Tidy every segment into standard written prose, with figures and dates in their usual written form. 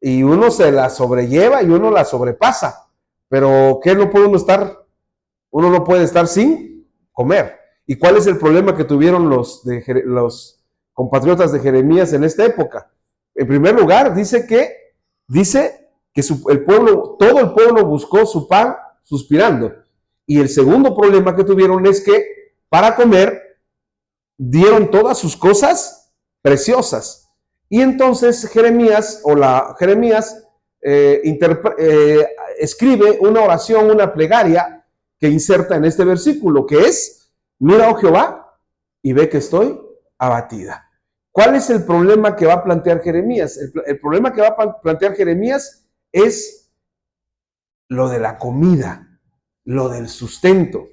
y uno se la sobrelleva y uno la sobrepasa. Pero ¿qué no puede uno estar? Uno no puede estar sin comer. ¿Y cuál es el problema que tuvieron los compatriotas de Jeremías en esta época? En primer lugar, dice que el pueblo, todo el pueblo buscó su pan suspirando. Y el segundo problema que tuvieron es que para comer dieron todas sus cosas preciosas. Y entonces Jeremías escribe una oración, una plegaria que inserta en este versículo, que es: mira, oh Jehová, y ve que estoy abatida. ¿Cuál es el problema que va a plantear Jeremías? El problema que va a plantear Jeremías es lo de la comida, lo del sustento.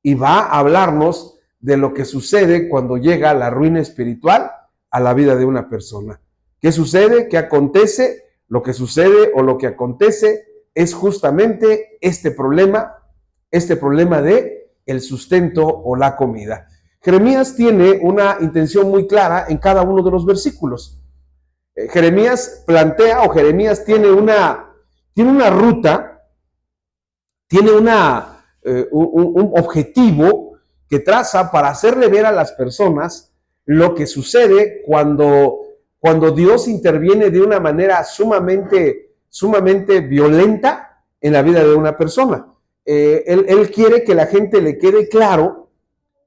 Y va a hablarnos de lo que sucede cuando llega la ruina espiritual a la vida de una persona. ¿Qué sucede? ¿Qué acontece? Lo que sucede o lo que acontece es justamente este problema de el sustento o la comida. Jeremías tiene una intención muy clara en cada uno de los versículos. Jeremías plantea, o Jeremías tiene una ruta, tiene un objetivo que traza para hacerle ver a las personas lo que sucede cuando Dios interviene de una manera sumamente violenta en la vida de una persona. Él quiere que la gente le quede claro,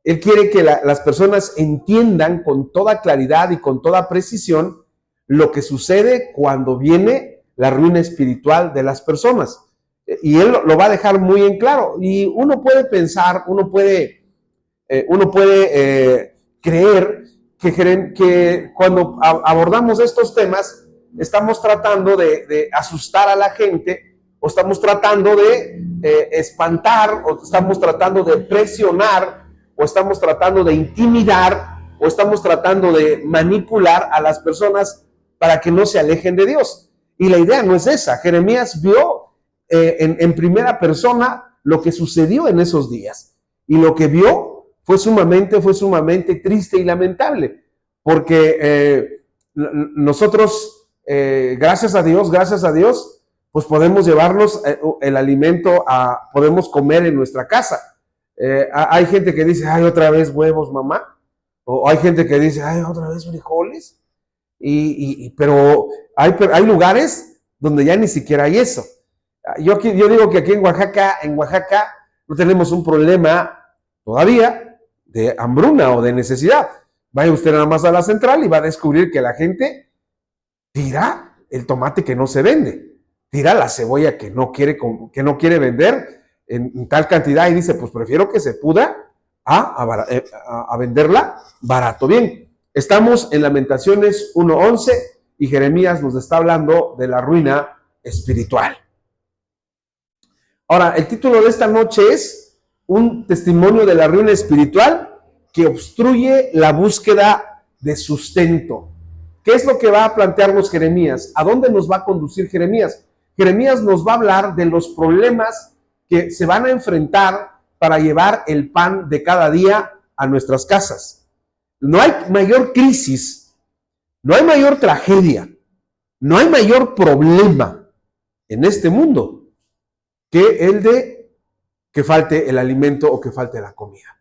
él quiere que las personas entiendan con toda claridad y con toda precisión lo que sucede cuando viene la ruina espiritual de las personas. Y él lo va a dejar muy en claro. Y uno puede pensar, uno puede creer que cuando abordamos estos temas estamos tratando de asustar a la gente, o estamos tratando de espantar, o estamos tratando de presionar, o estamos tratando de intimidar, o estamos tratando de manipular a las personas para que no se alejen de Dios. Y la idea no es esa. Jeremías vio en primera persona lo que sucedió en esos días, y lo que vio fue sumamente triste y lamentable, porque nosotros, gracias a Dios, pues podemos llevarnos el alimento, podemos comer en nuestra casa. Hay gente que dice: ay, otra vez huevos, mamá. O hay gente que dice: ay, otra vez frijoles. Pero hay lugares donde ya ni siquiera hay eso. Yo digo que aquí en Oaxaca no tenemos un problema todavía de hambruna o de necesidad. Vaya usted nada más a la central y va a descubrir que la gente tira el tomate que no se vende, tira la cebolla que no quiere vender en tal cantidad, y dice: pues prefiero que se pudra a venderla barato. Bien, estamos en Lamentaciones 1:11 y Jeremías nos está hablando de la ruina espiritual. Ahora, el título de esta noche es un testimonio de la ruina espiritual que obstruye la búsqueda de sustento. ¿Qué es lo que va a plantearnos Jeremías? ¿A dónde nos va a conducir Jeremías? Jeremías nos va a hablar de los problemas que se van a enfrentar para llevar el pan de cada día a nuestras casas. No hay mayor crisis, no hay mayor tragedia, no hay mayor problema en este mundo que el de que falte el alimento o que falte la comida.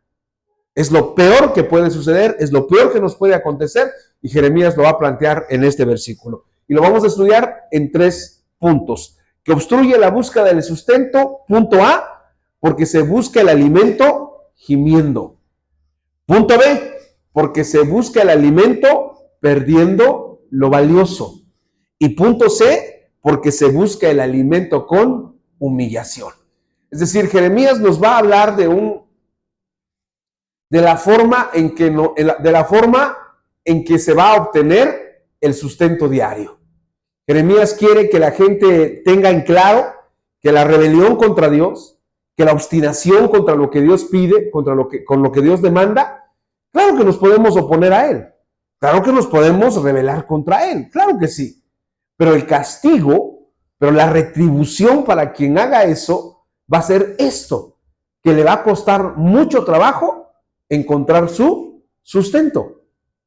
Es lo peor que puede suceder, es lo peor que nos puede acontecer, y Jeremías lo va a plantear en este versículo. Y lo vamos a estudiar en 3 puntos. Que obstruye la búsqueda del sustento, punto A, porque se busca el alimento gimiendo. Punto B, porque se busca el alimento perdiendo lo valioso. Y punto C, porque se busca el alimento con humillación. Es decir, Jeremías nos va a hablar de la forma en que se va a obtener el sustento diario. Jeremías quiere que la gente tenga en claro que la rebelión contra Dios, que la obstinación contra lo que Dios pide, con lo que Dios demanda, claro que nos podemos oponer a Él, claro que nos podemos rebelar contra Él, claro que sí, pero el castigo, pero la retribución para quien haga eso va a ser esto, que le va a costar mucho trabajo encontrar su sustento.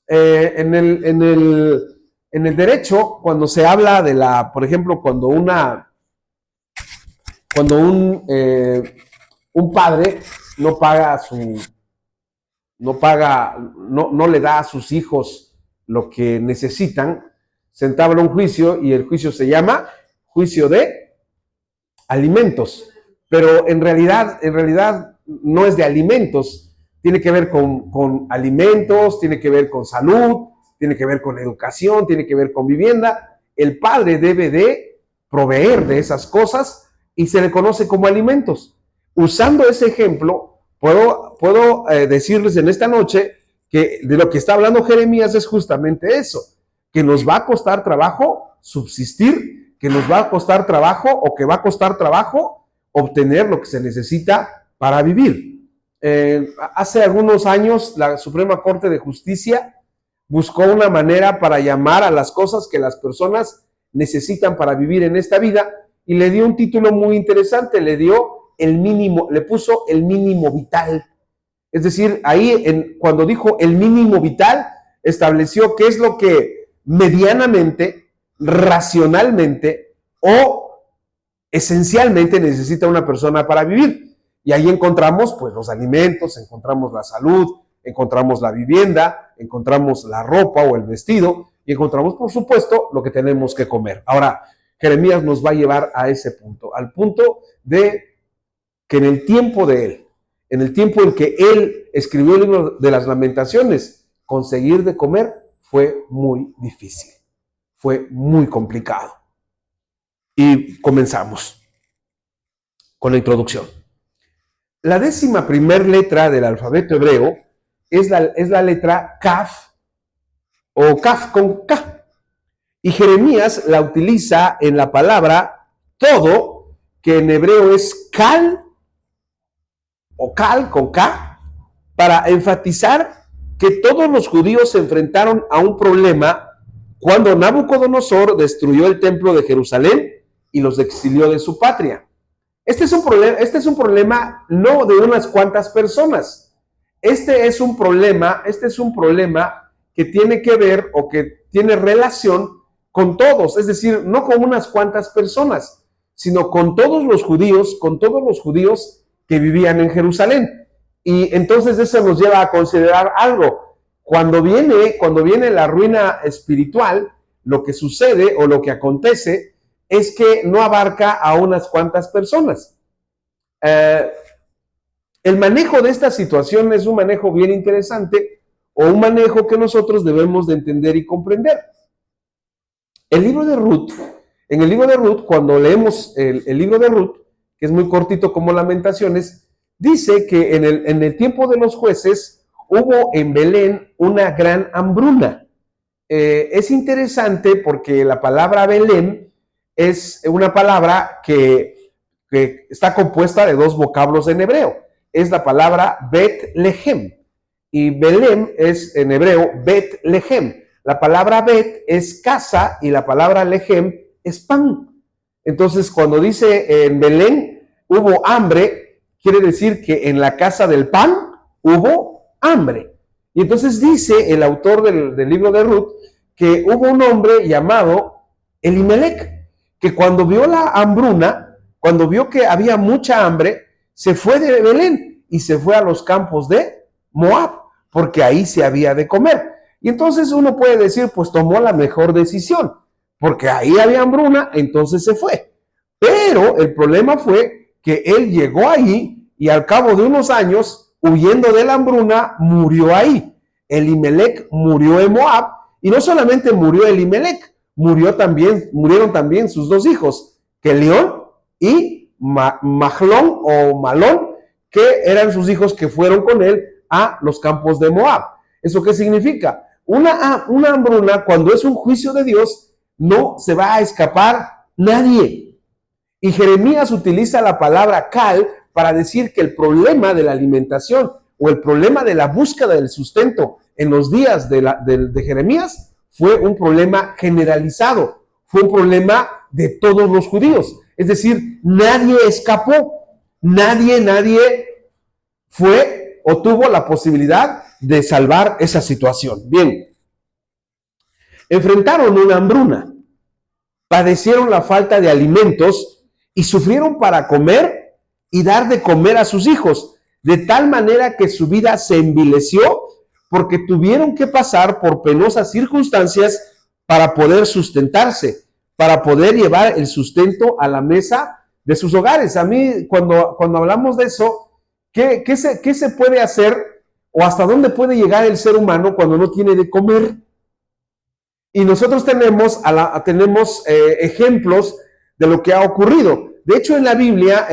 En el En el derecho, cuando se habla de por ejemplo, cuando un padre no le da a sus hijos lo que necesitan, se entabla un juicio y el juicio se llama juicio de alimentos. Pero en realidad no es de alimentos, tiene que ver con alimentos, tiene que ver con salud, tiene que ver con educación, tiene que ver con vivienda. El padre debe de proveer de esas cosas y se le conoce como alimentos. Usando ese ejemplo, puedo decirles en esta noche que de lo que está hablando Jeremías es justamente eso, que nos va a costar trabajo subsistir, que nos va a costar trabajo o que va a costar trabajo obtener lo que se necesita para vivir. Hace algunos años la Suprema Corte de Justicia buscó una manera para llamar a las cosas que las personas necesitan para vivir en esta vida y le dio un título muy interesante, le puso el mínimo vital. Es decir, ahí cuando dijo el mínimo vital, estableció qué es lo que medianamente, racionalmente o esencialmente necesita una persona para vivir. Y ahí encontramos pues los alimentos, encontramos la salud, encontramos la vivienda, encontramos la ropa o el vestido y encontramos, por supuesto, lo que tenemos que comer. Ahora, Jeremías nos va a llevar a ese punto, al punto de que en el tiempo de él, en el tiempo en que él escribió el libro de las Lamentaciones, conseguir de comer fue muy difícil, fue muy complicado. Y comenzamos con la introducción. La 11ª letra del alfabeto hebreo es la letra Kaf, o Kaf con K. Y Jeremías la utiliza en la palabra todo, que en hebreo es Kal, o Kal con K, para enfatizar que todos los judíos se enfrentaron a un problema cuando Nabucodonosor destruyó el templo de Jerusalén y los exilió de su patria. Este es un problema no de unas cuantas personas. Este es un problema que tiene que ver o que tiene relación con todos, es decir, no con unas cuantas personas, sino con todos los judíos que vivían en Jerusalén. Y entonces eso nos lleva a considerar algo. Cuando viene la ruina espiritual, lo que sucede o lo que acontece es que no abarca a unas cuantas personas. El manejo de esta situación es un manejo bien interesante o un manejo que nosotros debemos de entender y comprender. En el libro de Ruth, cuando leemos el libro de Ruth, que es muy cortito como Lamentaciones, dice que en el tiempo de los jueces hubo en Belén una gran hambruna. Es interesante porque la palabra Belén es una palabra que está compuesta de dos vocablos en hebreo. Es la palabra Bet-Lehem y Belén es en hebreo Bet-Lehem. La palabra Bet es casa y la palabra Lehem es pan. Entonces, cuando dice en Belén hubo hambre, quiere decir que en la casa del pan hubo hambre. Y entonces dice el autor del libro de Ruth que hubo un hombre llamado Elimelec, que cuando vio la hambruna, cuando vio que había mucha hambre, se fue de Belén y se fue a los campos de Moab, porque ahí se había de comer. Y entonces uno puede decir, pues tomó la mejor decisión, porque ahí había hambruna, entonces se fue. Pero el problema fue que él llegó ahí y al cabo de unos años, huyendo de la hambruna, murió ahí. Elimelec murió en Moab, y no solamente murió Elimelec, murieron también sus dos hijos, Kelión y Mahlón o Malón, que eran sus hijos que fueron con él a los campos de Moab. ¿Eso qué significa? Una hambruna, cuando es un juicio de Dios, no se va a escapar nadie. Y Jeremías utiliza la palabra Kal para decir que el problema de la alimentación o el problema de la búsqueda del sustento en los días de Jeremías fue un problema generalizado, fue un problema de todos los judíos. Es decir, nadie escapó, nadie fue o tuvo la posibilidad de salvar esa situación. Bien, enfrentaron una hambruna, padecieron la falta de alimentos y sufrieron para comer y dar de comer a sus hijos, de tal manera que su vida se envileció porque tuvieron que pasar por penosas circunstancias para poder sustentarse, para poder llevar el sustento a la mesa de sus hogares. A mí, cuando hablamos de eso, ¿qué se puede hacer o hasta dónde puede llegar el ser humano cuando no tiene de comer? Y nosotros tenemos ejemplos de lo que ha ocurrido. De hecho, en la Biblia,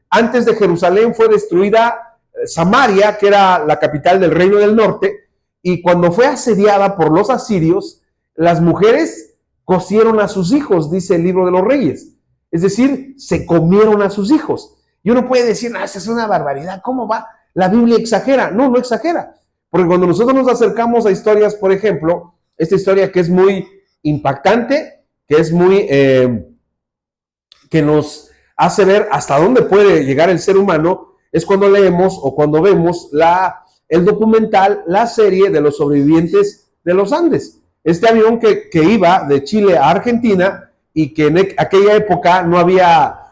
antes de Jerusalén fue destruida Samaria, que era la capital del reino del norte, y cuando fue asediada por los asirios, las mujeres cocieron a sus hijos, dice el libro de los Reyes. Es decir, se comieron a sus hijos. Y uno puede decir, no, esa es una barbaridad, ¿cómo va? La Biblia exagera. No, no exagera. Porque cuando nosotros nos acercamos a historias, por ejemplo, esta historia que es muy impactante, que es muy, que nos hace ver hasta dónde puede llegar el ser humano, es cuando leemos o cuando vemos el documental, la serie de los sobrevivientes de los Andes. Este avión que iba de Chile a Argentina y que en aquella época no había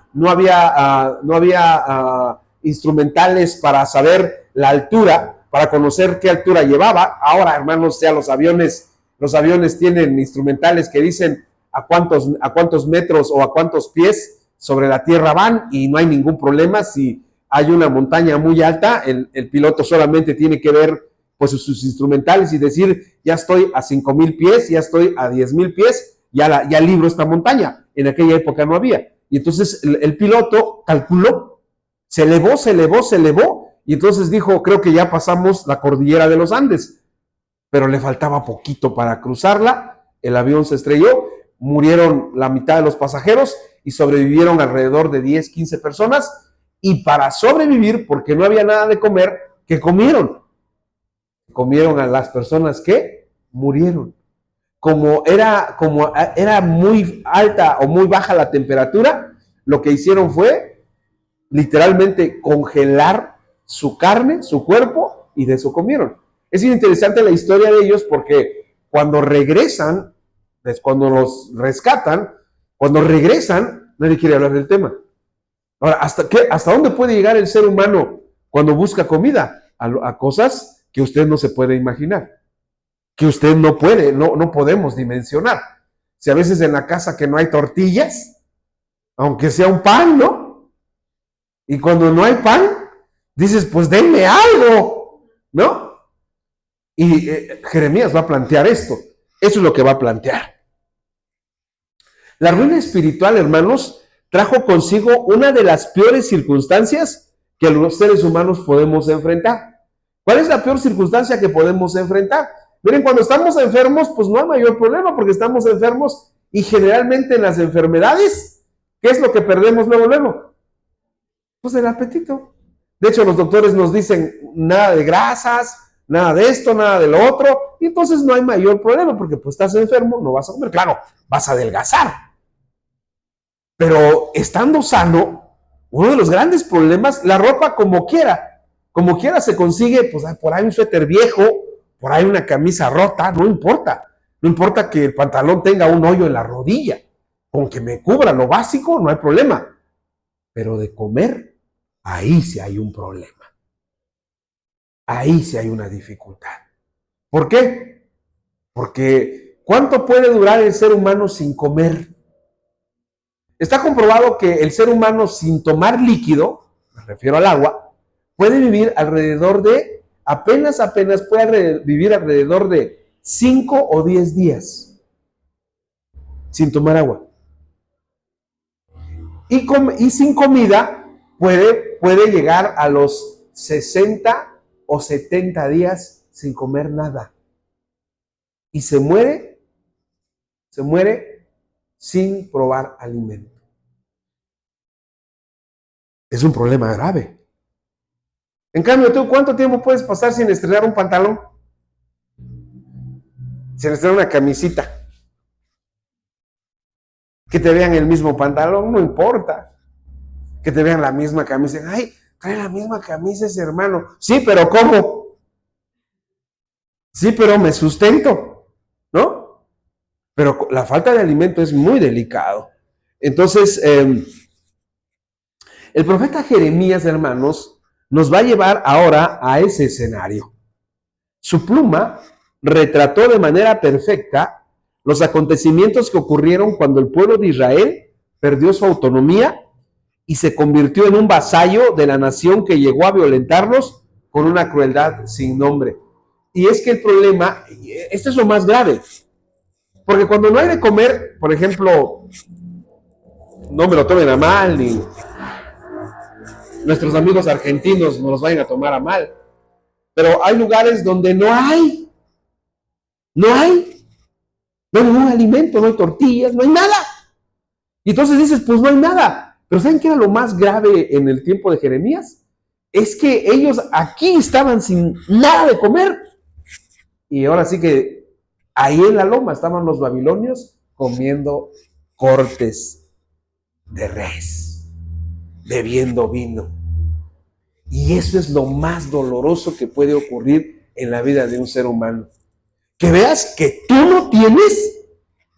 instrumentales para saber la altura, para conocer qué altura llevaba. Ahora, hermanos, ya los aviones tienen instrumentales que dicen a cuántos metros o a cuántos pies sobre la tierra van y no hay ningún problema. Si hay una montaña muy alta, el piloto solamente tiene que ver pues sus instrumentales y decir, ya estoy a 5,000 pies, ya estoy a 10,000 pies, ya libro esta montaña. En aquella época no había. Y entonces el piloto calculó, se elevó, y entonces dijo, creo que ya pasamos la cordillera de los Andes, pero le faltaba poquito para cruzarla. El avión se estrelló, murieron la mitad de los pasajeros y sobrevivieron alrededor de 10, 15 personas. Y para sobrevivir, porque no había nada de comer, ¿qué comieron? Comieron a las personas que murieron. Como era muy alta o muy baja la temperatura, lo que hicieron fue literalmente congelar su carne, su cuerpo, y de eso comieron. Es interesante la historia de ellos porque cuando regresan, cuando los rescatan, cuando regresan, nadie quiere hablar del tema. Ahora, ¿hasta dónde puede llegar el ser humano cuando busca comida? A cosas que usted no se puede imaginar, que usted no podemos dimensionar. Si a veces en la casa que no hay tortillas, aunque sea un pan, ¿no? Y cuando no hay pan, dices, pues denme algo, ¿no? Y Jeremías va a plantear esto. Eso es lo que va a plantear. La ruina espiritual, hermanos, trajo consigo una de las peores circunstancias que los seres humanos podemos enfrentar. ¿Cuál es la peor circunstancia que podemos enfrentar? Miren, cuando estamos enfermos, pues no hay mayor problema porque estamos enfermos y generalmente en las enfermedades, ¿qué es lo que perdemos luego? Pues el apetito. De hecho, los doctores nos dicen nada de grasas, nada de esto, nada de lo otro, y entonces no hay mayor problema porque pues estás enfermo, no vas a comer. Claro, vas a adelgazar. Pero estando sano, uno de los grandes problemas, la ropa como quiera se consigue, pues por ahí un suéter viejo, por ahí una camisa rota, no importa que el pantalón tenga un hoyo en la rodilla, con que me cubra lo básico, no hay problema, pero de comer, ahí sí hay un problema, ahí sí hay una dificultad. ¿Por qué? Porque ¿cuánto puede durar el ser humano sin comer? Está comprobado que el ser humano sin tomar líquido, me refiero al agua, puede vivir alrededor de, apenas puede vivir alrededor de 5 o 10 días sin tomar agua. Y sin comida puede llegar a los 60 o 70 días sin comer nada. Y se muere sin probar alimento. Es un problema grave. En cambio, ¿tú cuánto tiempo puedes pasar sin estrenar un pantalón? Sin estrenar una camisita. Que te vean el mismo pantalón, no importa. Que te vean la misma camisa. Ay, trae la misma camisa ese hermano. Sí, pero ¿cómo? Sí, pero me sustento, ¿no? pero la falta de alimento es muy delicado. Entonces, el profeta Jeremías, hermanos, nos va a llevar ahora a ese escenario. Su pluma retrató de manera perfecta los acontecimientos que ocurrieron cuando el pueblo de Israel perdió su autonomía y se convirtió en un vasallo de la nación que llegó a violentarlos con una crueldad sin nombre. Y es que el problema, esto es lo más grave, porque cuando no hay de comer, por ejemplo, no me lo tomen a mal, ni nuestros amigos argentinos nos los vayan a tomar a mal, pero hay lugares donde no hay ningún alimento, no hay tortillas, no hay nada. Y entonces dices, pues no hay nada. Pero ¿saben qué era lo más grave en el tiempo de Jeremías? Es que ellos aquí estaban sin nada de comer. Y ahora sí que ahí en la loma estaban los babilonios comiendo cortes de res, bebiendo vino. Y eso es lo más doloroso que puede ocurrir en la vida de un ser humano. Que veas que tú no tienes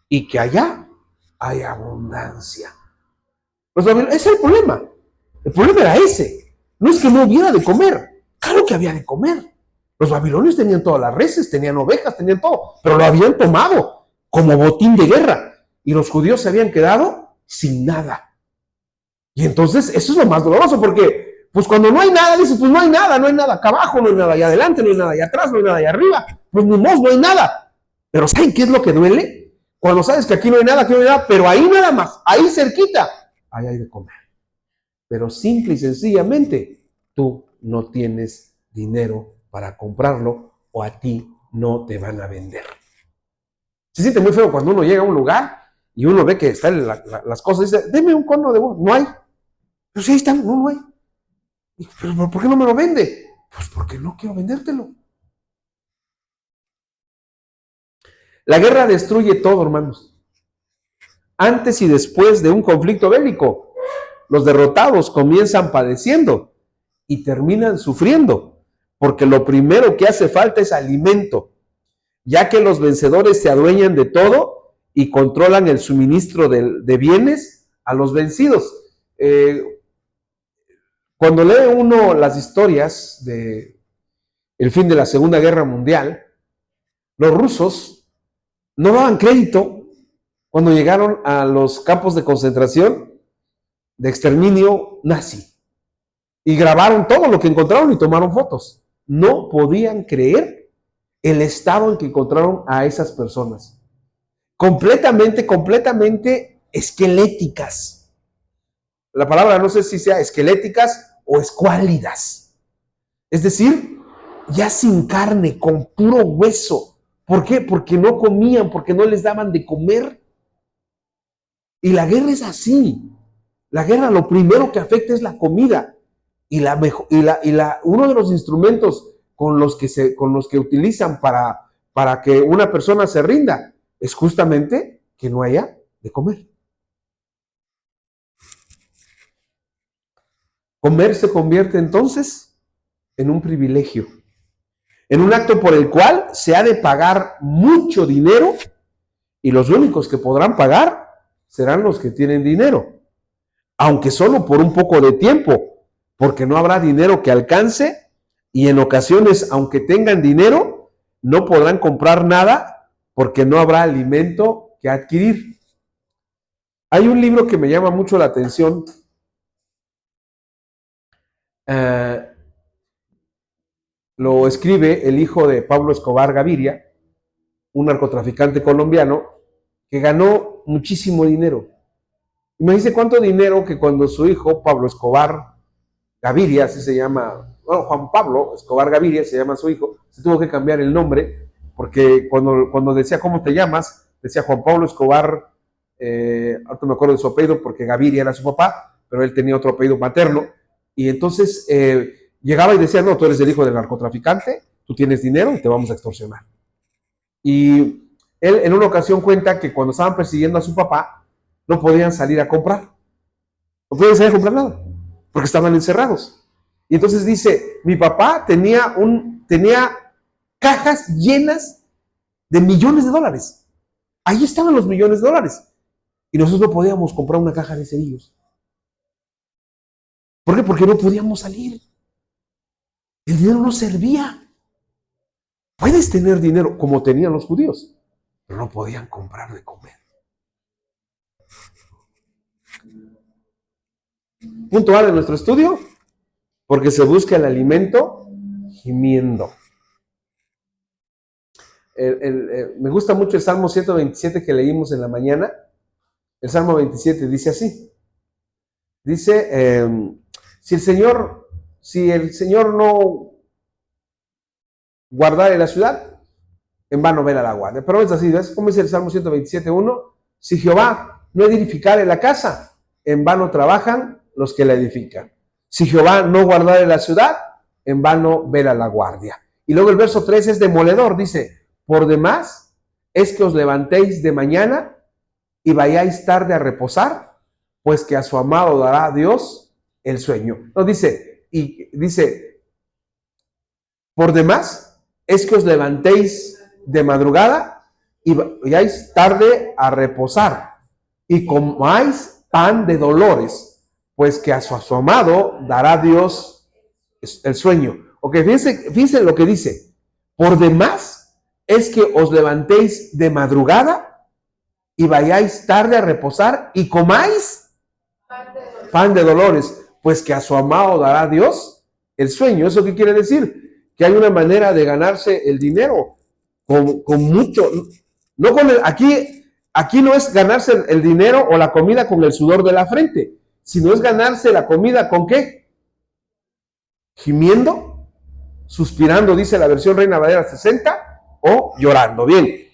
y que allá hay abundancia. Ese es el problema. El problema era ese. No es que no hubiera de comer. Claro que había de comer. Los babilonios tenían todas las reses, tenían ovejas, tenían todo, pero lo habían tomado como botín de guerra. Y los judíos se habían quedado sin nada. Y entonces eso es lo más doloroso, porque pues cuando no hay nada, dices, pues no hay nada acá abajo, no hay nada allá adelante, no hay nada allá atrás, no hay nada allá arriba, pues ni modo, no hay nada. Pero ¿saben qué es lo que duele? Cuando sabes que aquí no hay nada, pero ahí nada más, ahí cerquita, ahí hay de comer. Pero simple y sencillamente, tú no tienes dinero para comprarlo o a ti no te van a vender. Se siente muy feo cuando uno llega a un lugar y uno ve que están las cosas y dice, deme un cono de huevo. No hay. Pero sí, ahí están, no hay. ¿Pero por qué no me lo vende? Pues porque no quiero vendértelo. La guerra destruye todo, hermanos. Antes y después de un conflicto bélico, los derrotados comienzan padeciendo y terminan sufriendo, porque lo primero que hace falta es alimento, ya que los vencedores se adueñan de todo y controlan el suministro de bienes a los vencidos. Cuando lee uno las historias de el fin de la Segunda Guerra Mundial, los rusos no daban crédito cuando llegaron a los campos de concentración de exterminio nazi y grabaron todo lo que encontraron y tomaron fotos. No podían creer el estado en que encontraron a esas personas. Completamente esqueléticas. La palabra no sé si sea esqueléticas o escuálidas. Es decir, ya sin carne, con puro hueso. ¿Por qué? Porque no comían, porque no les daban de comer. Y la guerra es así. La guerra lo primero que afecta es la comida. Y uno de los instrumentos con los que utilizan para que una persona se rinda es justamente que no haya de comer. Comer se convierte entonces en un privilegio, en un acto por el cual se ha de pagar mucho dinero y los únicos que podrán pagar serán los que tienen dinero, aunque solo por un poco de tiempo, porque no habrá dinero que alcance y en ocasiones, aunque tengan dinero, no podrán comprar nada porque no habrá alimento que adquirir. Hay un libro que me llama mucho la atención. Lo escribe el hijo de Pablo Escobar Gaviria, un narcotraficante colombiano que ganó muchísimo dinero. Imagínense cuánto dinero que cuando su hijo, Pablo Escobar Gaviria, así se llama, bueno, Juan Pablo Escobar Gaviria se llama su hijo, se tuvo que cambiar el nombre, porque cuando decía ¿cómo te llamas? Decía Juan Pablo Escobar, ahorita me acuerdo de su apellido porque Gaviria era su papá, pero él tenía otro apellido materno, y entonces llegaba y decía, no, tú eres el hijo del narcotraficante, tú tienes dinero y te vamos a extorsionar. Y él en una ocasión cuenta que cuando estaban persiguiendo a su papá, no podían salir a comprar. No podían salir a comprar nada, porque estaban encerrados. Y entonces dice, mi papá tenía cajas llenas de millones de dólares. Ahí estaban los millones de dólares. Y nosotros no podíamos comprar una caja de cerillos. ¿Por qué? Porque no podíamos salir. El dinero no servía. Puedes tener dinero como tenían los judíos, pero no podían comprar de comer. Punto A de nuestro estudio, porque se busca el alimento gimiendo. Me gusta mucho el Salmo 127 que leímos en la mañana. El Salmo 27 dice así. Dice, si el Señor no guardare la ciudad, en vano vela la guardia. Pero es así, ¿ves? ¿Cómo dice el Salmo 127:1? Si Jehová no edificare la casa, en vano trabajan los que la edifican. Si Jehová no guardare la ciudad, en vano vela la guardia. Y luego el verso 3 es demoledor, dice, por demás es que os levantéis de mañana y vayáis tarde a reposar, pues que a su amado dará Dios el sueño. No, dice, por demás es que os levantéis de madrugada y vayáis tarde a reposar y comáis pan de dolores, pues que a su amado dará Dios el sueño. Ok, fíjense lo que dice. Por demás es que os levantéis de madrugada y vayáis tarde a reposar y comáis pan de dolores, pues que a su amado dará Dios el sueño. ¿Eso qué quiere decir? Que hay una manera de ganarse el dinero con mucho. No con aquí no es ganarse el dinero o la comida con el sudor de la frente, sino es ganarse la comida ¿con qué? Gimiendo, suspirando, dice la versión Reina Valera 60, o llorando. Bien.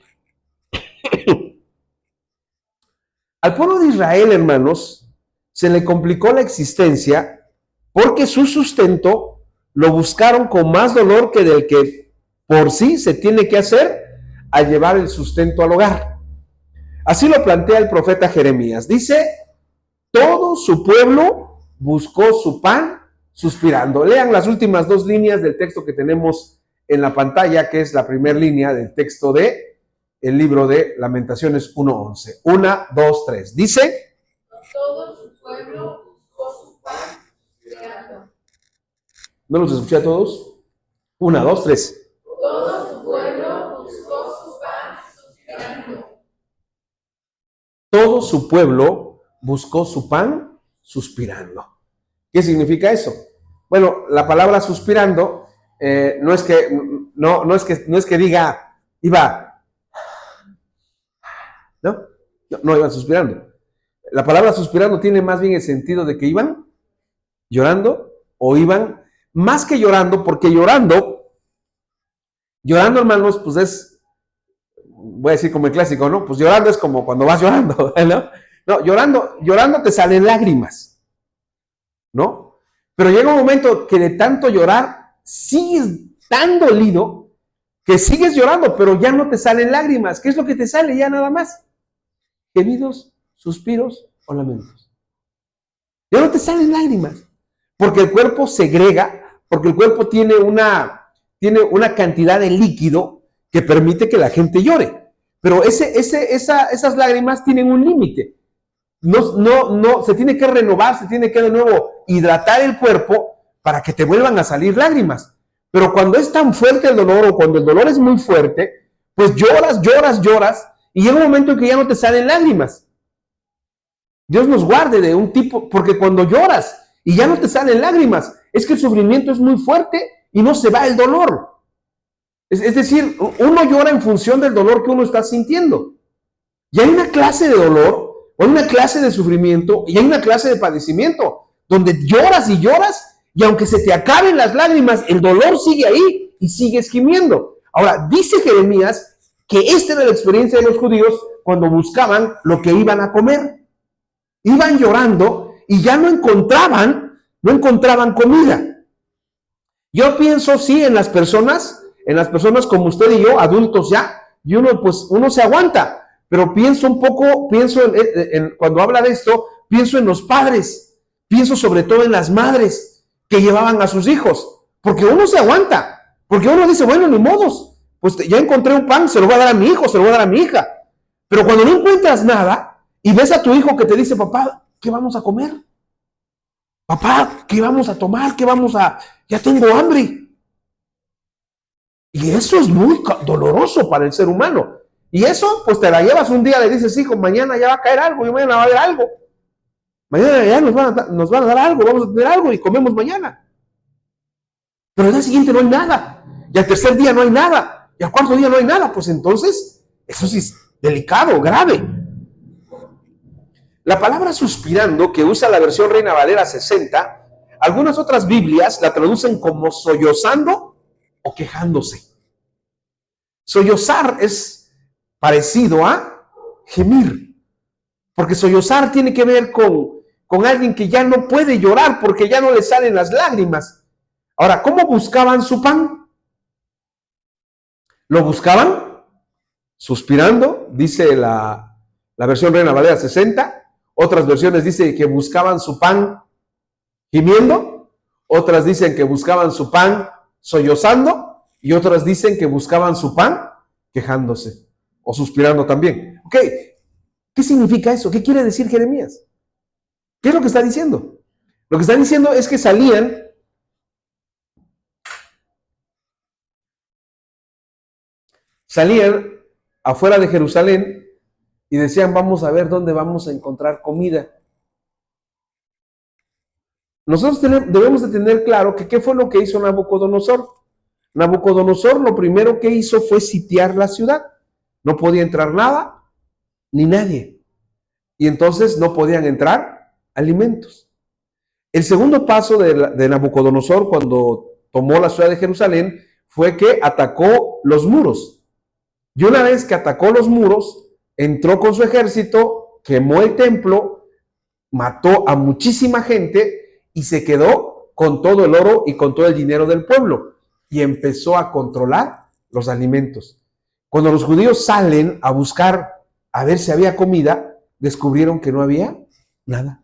Al pueblo de Israel, hermanos, se le complicó la existencia porque su sustento lo buscaron con más dolor que del que por sí se tiene que hacer al llevar el sustento al hogar. Así lo plantea el profeta Jeremías. Dice, todo su pueblo buscó su pan suspirando. Lean las últimas dos líneas del texto que tenemos en la pantalla, que es la primera línea del texto de el libro de Lamentaciones 1:11. 1, 2, 3. Dice, todo su pueblo buscó su pan suspirando. ¿No los escuché a todos? 1, 2, 3. Todo su pueblo buscó su pan suspirando. Todo su pueblo buscó su pan suspirando. ¿Qué significa eso? Bueno, la palabra suspirando no es que diga iba, no iban suspirando. La palabra suspirando tiene más bien el sentido de que iban llorando o iban más que llorando, porque llorando, hermanos, pues es, voy a decir como el clásico, ¿no? Pues llorando es como cuando vas llorando, ¿no? No, llorando te salen lágrimas, ¿no? Pero llega un momento que de tanto llorar sigues tan dolido que sigues llorando, pero ya no te salen lágrimas. ¿Qué es lo que te sale ya nada más? Gemidos, suspiros o lamentos. Ya no te salen lágrimas, porque el cuerpo segrega, porque el cuerpo tiene una cantidad de líquido que permite que la gente llore. Pero esas lágrimas tienen un límite. No, se tiene que renovar, se tiene que de nuevo hidratar el cuerpo para que te vuelvan a salir lágrimas. Pero cuando es tan fuerte el dolor o cuando el dolor es muy fuerte, pues lloras y llega un momento en que ya no te salen lágrimas. Dios nos guarde de un tipo, porque cuando lloras y ya no te salen lágrimas, es que el sufrimiento es muy fuerte y no se va el dolor. Es decir, uno llora en función del dolor que uno está sintiendo. Y hay una clase de dolor, o hay una clase de sufrimiento, y hay una clase de padecimiento, donde lloras y aunque se te acaben las lágrimas, el dolor sigue ahí y sigues gimiendo. Ahora, dice Jeremías que esta era la experiencia de los judíos cuando buscaban lo que iban a comer. Iban llorando y ya no encontraban comida. Yo pienso, sí, en las personas como usted y yo, adultos ya, y uno se aguanta, pero pienso cuando habla de esto, pienso en los padres, pienso sobre todo en las madres que llevaban a sus hijos, porque uno se aguanta, porque uno dice, bueno, ni modos, pues ya encontré un pan, se lo voy a dar a mi hijo, se lo voy a dar a mi hija. Pero cuando no encuentras nada y ves a tu hijo que te dice, papá, ¿qué vamos a comer? Papá, ¿qué vamos a tomar? Ya tengo hambre. Y eso es muy doloroso para el ser humano. Y eso, pues te la llevas un día, le dices, hijo, mañana ya va a caer algo, y mañana va a haber algo. Mañana ya nos van a dar algo, vamos a tener algo y comemos mañana. Pero al día siguiente no hay nada. Y al tercer día no hay nada. Y al cuarto día no hay nada. Pues entonces, eso sí es delicado, grave. La palabra suspirando, que usa la versión Reina Valera 60, algunas otras Biblias la traducen como sollozando o quejándose. Sollozar es parecido a gemir, porque sollozar tiene que ver con alguien que ya no puede llorar porque ya no le salen las lágrimas. Ahora, ¿cómo buscaban su pan? Lo buscaban suspirando, dice la versión Reina Valera 60. Otras versiones dicen que buscaban su pan gimiendo, otras dicen que buscaban su pan sollozando, y otras dicen que buscaban su pan quejándose o suspirando también. Ok, ¿qué significa eso? ¿Qué quiere decir Jeremías? ¿Qué es lo que está diciendo? Lo que está diciendo es que salían afuera de Jerusalén y decían, vamos a ver dónde vamos a encontrar comida. Nosotros debemos de tener claro que qué fue lo que hizo Nabucodonosor. Nabucodonosor lo primero que hizo fue sitiar la ciudad. No podía entrar nada ni nadie. Y entonces no podían entrar alimentos. El segundo paso de Nabucodonosor cuando tomó la ciudad de Jerusalén fue que atacó los muros. Y una vez que atacó los muros, entró con su ejército, quemó el templo, mató a muchísima gente y se quedó con todo el oro y con todo el dinero del pueblo. Y empezó a controlar los alimentos. Cuando los judíos salen a buscar a ver si había comida, descubrieron que no había nada.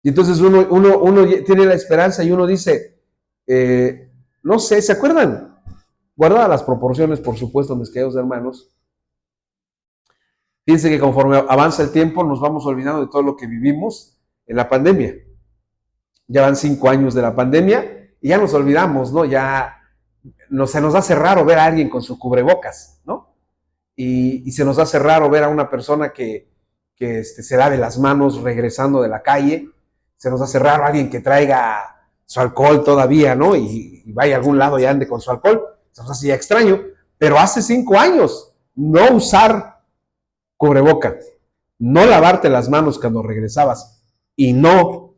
Y entonces uno tiene la esperanza y uno dice, no sé, ¿se acuerdan? Guardadas las proporciones, por supuesto, mis queridos hermanos. Fíjense que conforme avanza el tiempo nos vamos olvidando de todo lo que vivimos en la pandemia. Ya van 5 años de la pandemia y ya nos olvidamos, ¿no? Se nos hace raro ver a alguien con su cubrebocas, ¿no? Y se nos hace raro ver a una persona que se lave las manos regresando de la calle. Se nos hace raro a alguien que traiga su alcohol todavía, ¿no? Y vaya a algún lado y ande con su alcohol. Se nos hace ya extraño. Pero hace 5 años, no usar cubreboca, no lavarte las manos cuando regresabas y no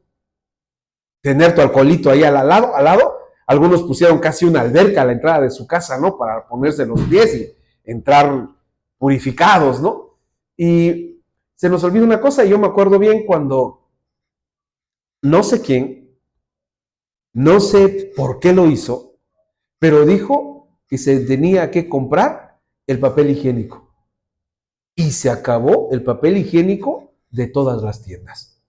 tener tu alcoholito ahí al lado. Algunos pusieron casi una alberca a la entrada de su casa, ¿no? Para ponerse los pies y entrar purificados, ¿no? Y se nos olvida una cosa, y yo me acuerdo bien cuando no sé quién, no sé por qué lo hizo, pero dijo que se tenía que comprar el papel higiénico. Y se acabó el papel higiénico de todas las tiendas.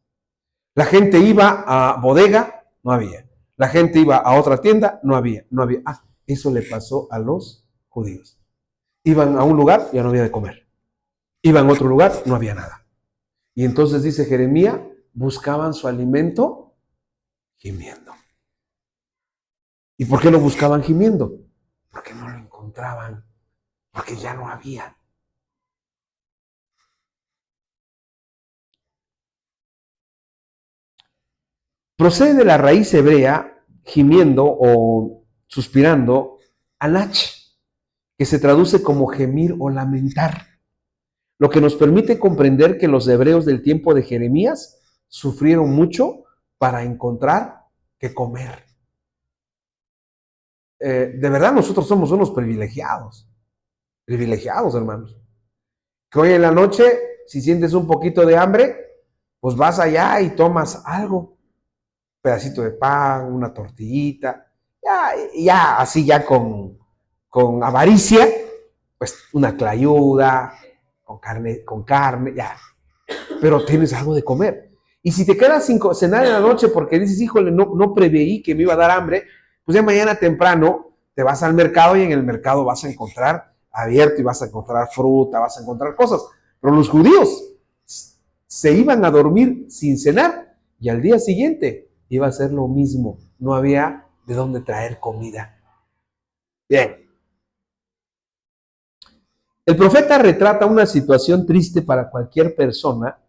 La gente iba a bodega, no había. La gente iba a otra tienda, no había. Ah, eso le pasó a los judíos. Iban a un lugar, ya no había de comer. Iban a otro lugar, no había nada. Y entonces dice Jeremías, buscaban su alimento gimiendo. ¿Y por qué lo buscaban gimiendo? Porque no lo encontraban, porque ya no había. Procede de la raíz hebrea, gimiendo o suspirando, anach, que se traduce como gemir o lamentar, lo que nos permite comprender que los hebreos del tiempo de Jeremías sufrieron mucho para encontrar qué comer. De verdad nosotros somos unos privilegiados, hermanos, que hoy en la noche, si sientes un poquito de hambre, pues vas allá y tomas algo. Pedacito de pan, una tortillita, ya así ya con avaricia, pues una clayuda, con carne, ya. Pero tienes algo de comer. Y si te quedas sin cenar en la noche porque dices, híjole, no preveí que me iba a dar hambre, pues ya mañana temprano te vas al mercado y en el mercado vas a encontrar abierto y vas a encontrar fruta, vas a encontrar cosas. Pero los judíos se iban a dormir sin cenar y al día siguiente iba a ser lo mismo. No había de dónde traer comida. Bien. El profeta retrata una situación triste para cualquier persona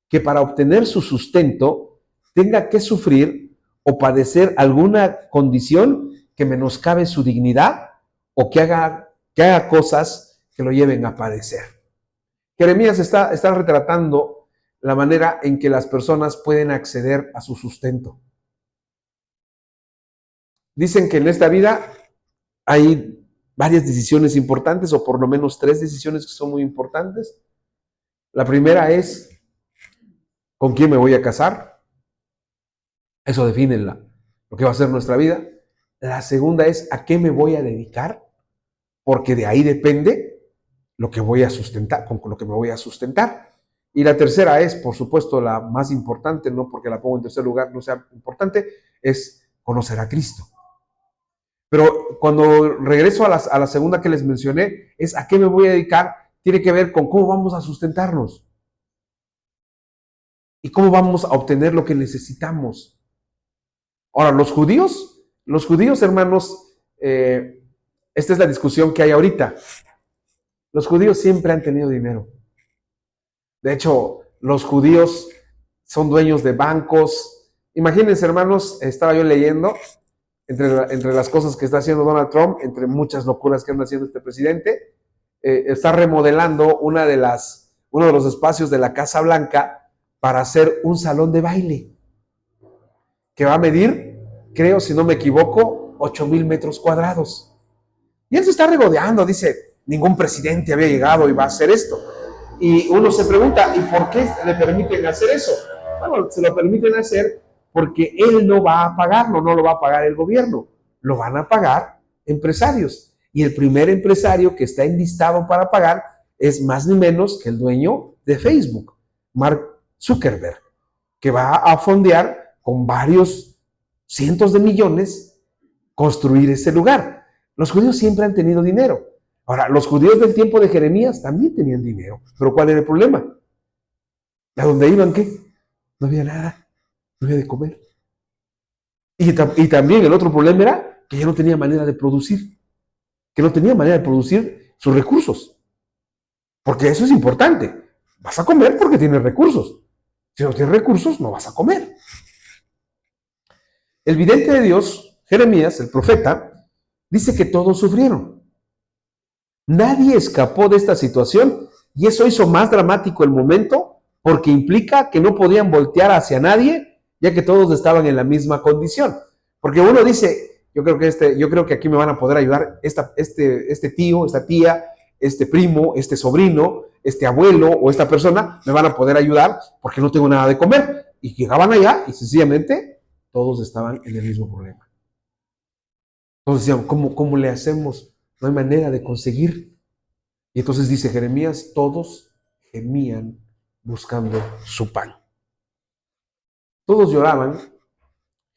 que para obtener su sustento tenga que sufrir o padecer alguna condición que menoscabe su dignidad o que haga cosas que lo lleven a padecer. Jeremías está retratando la manera en que las personas pueden acceder a su sustento. Dicen que en esta vida hay varias decisiones importantes, o por lo menos 3 decisiones que son muy importantes. La primera es, ¿con quién me voy a casar? Eso define lo que va a ser nuestra vida. La segunda es, ¿a qué me voy a dedicar? Porque de ahí depende lo que voy a sustentar, con lo que me voy a sustentar. Y la tercera es, por supuesto, la más importante, no porque la pongo en tercer lugar no sea importante, es conocer a Cristo. Pero cuando regreso a la segunda que les mencioné, es a qué me voy a dedicar, tiene que ver con cómo vamos a sustentarnos y cómo vamos a obtener lo que necesitamos. Ahora, los judíos, hermanos, esta es la discusión que hay ahorita. Los judíos siempre han tenido dinero. De hecho, los judíos son dueños de bancos. Imagínense, hermanos, estaba yo leyendo, entre las cosas que está haciendo Donald Trump, entre muchas locuras que anda haciendo este presidente, está remodelando uno de los espacios de la Casa Blanca para hacer un salón de baile que va a medir, creo, si no me equivoco, 8,000 metros cuadrados. Y él se está regodeando, dice, ningún presidente había llegado y va a hacer esto. Y uno se pregunta, ¿y por qué le permiten hacer eso? Bueno, se lo permiten hacer porque él no va a pagarlo, no lo va a pagar el gobierno, lo van a pagar empresarios. Y el primer empresario que está enlistado para pagar es más ni menos que el dueño de Facebook, Mark Zuckerberg, que va a fondear con varios cientos de millones construir ese lugar. Los judíos siempre han tenido dinero. Ahora, los judíos del tiempo de Jeremías también tenían dinero, pero ¿cuál era el problema? ¿A dónde iban qué? No había nada, no había de comer. Y también el otro problema era que ya no tenía manera de producir, sus recursos. Porque eso es importante. Vas a comer porque tienes recursos. Si no tienes recursos, no vas a comer. El vidente de Dios, Jeremías, el profeta, dice que todos sufrieron. Nadie escapó de esta situación y eso hizo más dramático el momento porque implica que no podían voltear hacia nadie ya que todos estaban en la misma condición. Porque uno dice, yo creo que aquí me van a poder ayudar este tío, esta tía, este primo, este sobrino, este abuelo o esta persona, me van a poder ayudar porque no tengo nada de comer. Y llegaban allá y sencillamente todos estaban en el mismo problema. Entonces decían, ¿cómo le hacemos? No hay manera de conseguir. Y entonces dice Jeremías, todos gemían buscando su pan. Todos lloraban,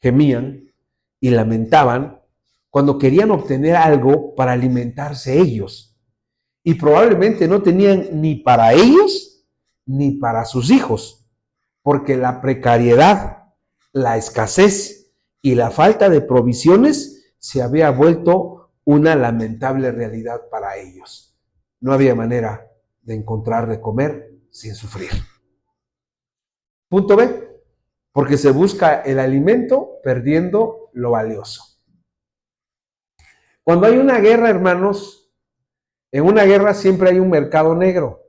gemían y lamentaban cuando querían obtener algo para alimentarse ellos. Y probablemente no tenían ni para ellos ni para sus hijos, porque la precariedad, la escasez y la falta de provisiones se había vuelto una lamentable realidad para ellos. No había manera de encontrar de comer sin sufrir. Punto B, porque se busca el alimento perdiendo lo valioso. Cuando hay una guerra, hermanos, en una guerra siempre hay un mercado negro.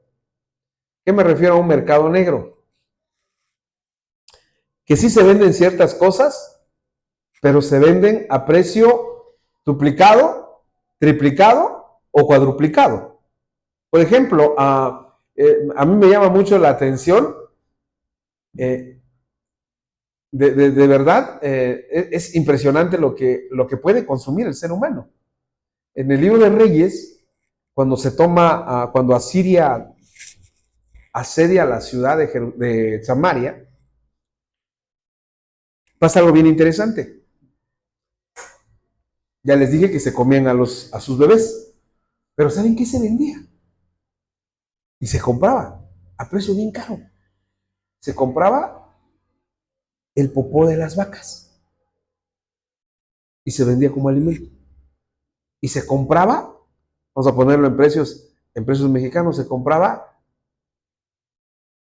¿Qué me refiero a un mercado negro? Que sí se venden ciertas cosas, pero se venden a precio duplicado, triplicado o cuadruplicado. Por ejemplo, a mí me llama mucho la atención, de verdad, es impresionante lo que puede consumir el ser humano. En el libro de Reyes, cuando Asiria asedia la ciudad de Samaria, pasa algo bien interesante. Ya les dije que se comían a sus bebés, Pero ¿saben qué se vendía? Y se compraba a precio bien caro. Se compraba el popó de las vacas y se vendía como alimento. Y se compraba, vamos a ponerlo en precios mexicanos, se compraba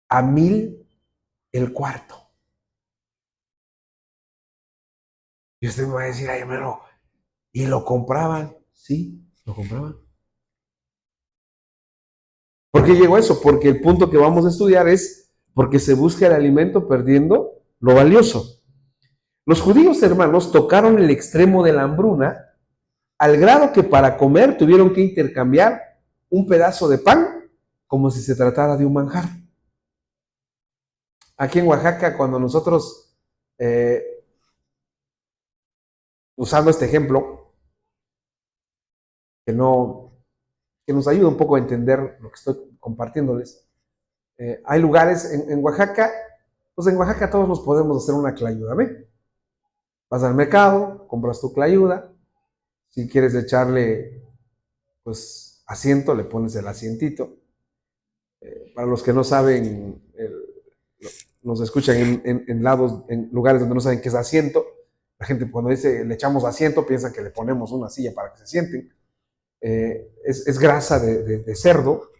a 1,000 el cuarto. Y usted me va a decir, ay, hermano, ¿y lo compraban? Sí, lo compraban. ¿Por qué llegó a eso? Porque el punto que vamos a estudiar es porque se busca el alimento perdiendo lo valioso. Los judíos, hermanos, tocaron el extremo de la hambruna al grado que para comer tuvieron que intercambiar un pedazo de pan como si se tratara de un manjar. Aquí en Oaxaca, cuando nosotros, usando este ejemplo, que nos ayuda un poco a entender lo que estoy compartiéndoles, hay lugares en Oaxaca, pues en Oaxaca todos nos podemos hacer una clayuda, ¿ve? Vas al mercado, compras tu clayuda, si quieres echarle, pues, asiento, le pones el asientito. Para los que no saben, nos escuchan en lugares donde no saben qué es asiento. La gente cuando dice le echamos asiento piensan que le ponemos una silla para que se sienten. Es grasa de cerdo.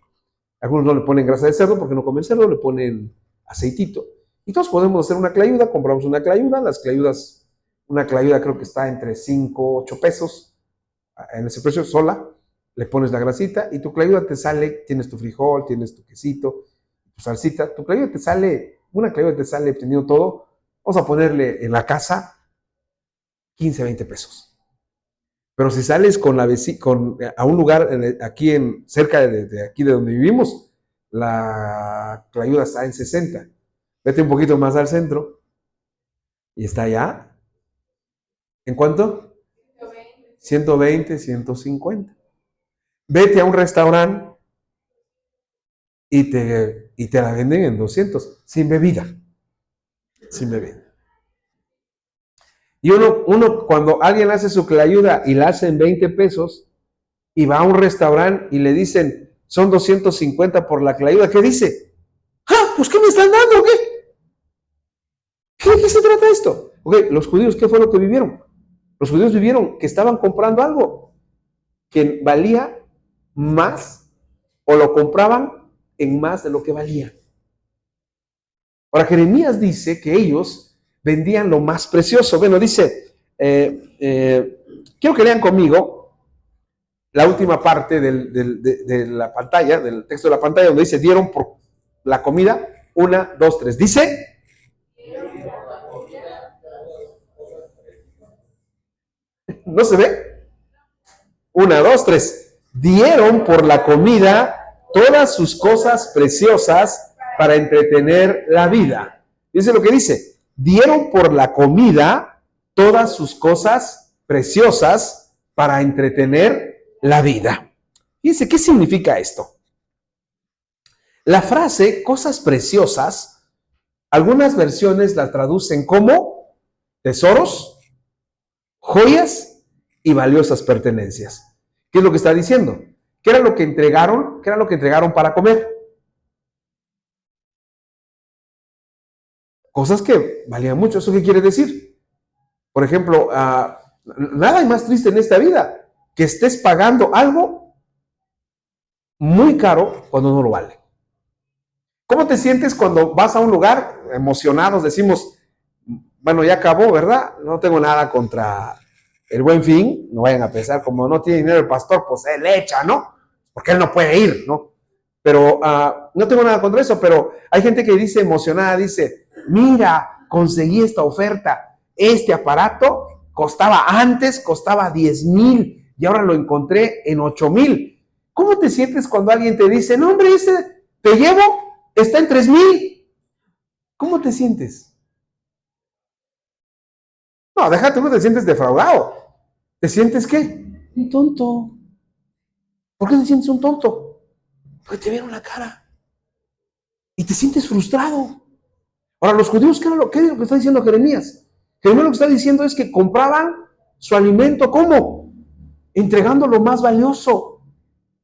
Algunos no le ponen grasa de cerdo porque no comen cerdo, le ponen aceitito. Y todos podemos hacer una clayuda, compramos una clayuda. Las clayudas, una clayuda creo que está entre 5, 8 pesos. En ese precio sola, le pones la grasita y tu clayuda te sale, tienes tu frijol, tienes tu quesito, tu salsita, tu clayuda te sale, una clayuda te sale teniendo todo, vamos a ponerle en la casa 15, 20 pesos. Pero si sales a un lugar aquí cerca de aquí de donde vivimos, la clayuda está en 60. Vete un poquito más al centro y está allá. ¿En cuánto? 120, 150. Vete a un restaurante y te la venden en 200, sin bebida. Sin bebida. Y uno cuando alguien hace su clayuda y la hace en 20 pesos y va a un restaurante y le dicen, son 250 por la clayuda, ¿qué dice? ¡Ah! Pues ¿qué me están dando? ¿Qué? ¿De qué se trata esto? Ok, los judíos, ¿qué fue lo que vivieron? Los judíos vivieron que estaban comprando algo que valía más o lo compraban en más de lo que valía. Ahora, Jeremías dice que ellos vendían lo más precioso. Bueno, dice, quiero que lean conmigo la última parte de la pantalla, del texto de la pantalla, donde dice, dieron por la comida, 1, 2, 3. Dice, ¿no se ve? 1, 2, 3. Dieron por la comida todas sus cosas preciosas para entretener la vida. Dice lo que dice. Dieron por la comida todas sus cosas preciosas para entretener la vida. Fíjense, ¿qué significa esto? La frase cosas preciosas, algunas versiones la traducen como tesoros, joyas y valiosas pertenencias. ¿Qué es lo que está diciendo? ¿Qué era lo que entregaron? ¿Qué era lo que entregaron para comer? Cosas que valían mucho. ¿Eso qué quiere decir? Por ejemplo, nada hay más triste en esta vida que estés pagando algo muy caro cuando no lo vale. ¿Cómo te sientes cuando vas a un lugar emocionados? Decimos, bueno, ya acabó, ¿verdad? No tengo nada contra el Buen Fin. No vayan a pensar, como no tiene dinero el pastor, pues él echa, ¿no? Porque él no puede ir, ¿no? Pero no tengo nada contra eso, pero hay gente que dice emocionada, dice, mira, conseguí esta oferta, este aparato antes costaba 10,000 y ahora lo encontré en 8,000. ¿Cómo te sientes cuando alguien te dice, no hombre, te llevo, está en 3,000? ¿Cómo te sientes? No, déjate, no te sientes defraudado. ¿Te sientes qué? Un tonto. ¿Por qué te sientes un tonto? Porque te vieron la cara. Y te sientes frustrado. Ahora, los judíos, ¿qué es lo que está diciendo Jeremías? Jeremías lo que está diciendo es que compraban su alimento, ¿cómo? Entregando lo más valioso.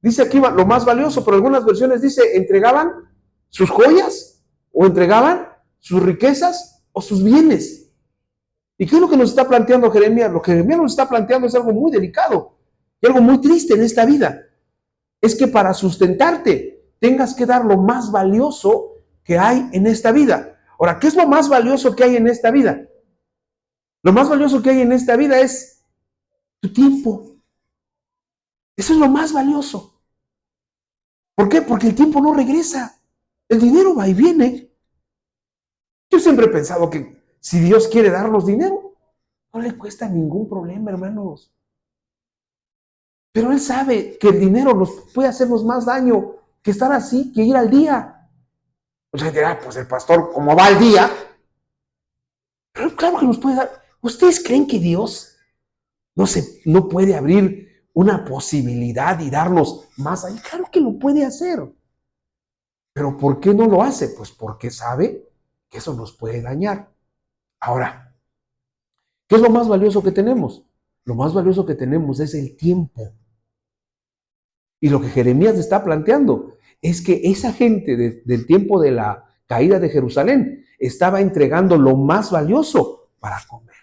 Dice aquí lo más valioso, pero algunas versiones dice, entregaban sus joyas o entregaban sus riquezas o sus bienes. ¿Y qué es lo que nos está planteando Jeremías? Lo que Jeremías nos está planteando es algo muy delicado y algo muy triste en esta vida. Es que para sustentarte tengas que dar lo más valioso que hay en esta vida. Ahora, ¿qué es lo más valioso que hay en esta vida? Lo más valioso que hay en esta vida es tu tiempo. Eso es lo más valioso. ¿Por qué? Porque el tiempo no regresa. El dinero va y viene. Yo siempre he pensado que si Dios quiere darnos dinero, no le cuesta ningún problema, hermanos. Pero Él sabe que el dinero nos puede hacernos más daño que estar así, que ir al día. O sea, dirá, pues el pastor, como va al día, pero claro que nos puede dar. ¿Ustedes creen que Dios no puede abrir una posibilidad y darnos más ahí? Claro que lo puede hacer. ¿Pero por qué no lo hace? Pues porque sabe que eso nos puede dañar. Ahora, ¿qué es lo más valioso que tenemos? Lo más valioso que tenemos es el tiempo. Y lo que Jeremías está planteando es que esa gente del tiempo de la caída de Jerusalén estaba entregando lo más valioso para comer.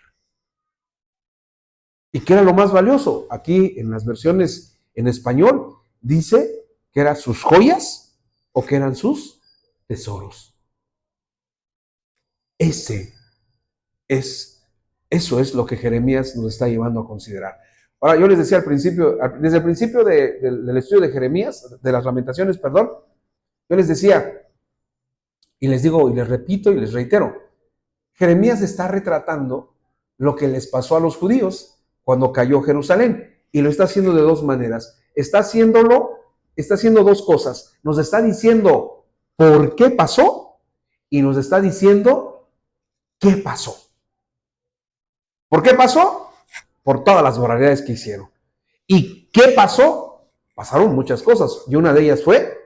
¿Y qué era lo más valioso? Aquí en las versiones en español dice que eran sus joyas o que eran sus tesoros. Eso es lo que Jeremías nos está llevando a considerar. Ahora, yo les decía al principio, desde el principio del estudio de Jeremías, de las Lamentaciones, perdón, yo les decía, y les digo, y les repito, y les reitero, Jeremías está retratando lo que les pasó a los judíos cuando cayó Jerusalén, y lo está haciendo de dos maneras. Está haciendo dos cosas. Nos está diciendo por qué pasó, y nos está diciendo qué pasó. ¿Por qué pasó? Por todas las barbaridades que hicieron. ¿Y qué pasó? Pasaron muchas cosas. Y una de ellas fue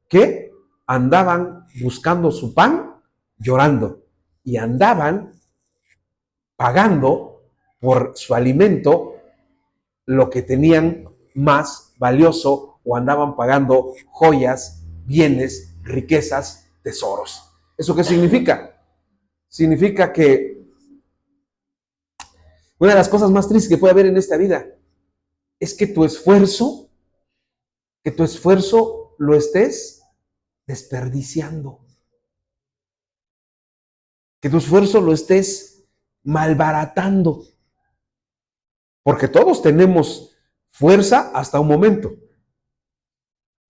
que andaban buscando su pan llorando. Y andaban pagando por su alimento lo que tenían más valioso, o andaban pagando joyas, bienes, riquezas, tesoros. ¿Eso qué significa? Significa que una de las cosas más tristes que puede haber en esta vida es que tu esfuerzo lo estés desperdiciando. Que tu esfuerzo lo estés malbaratando. Porque todos tenemos fuerza hasta un momento.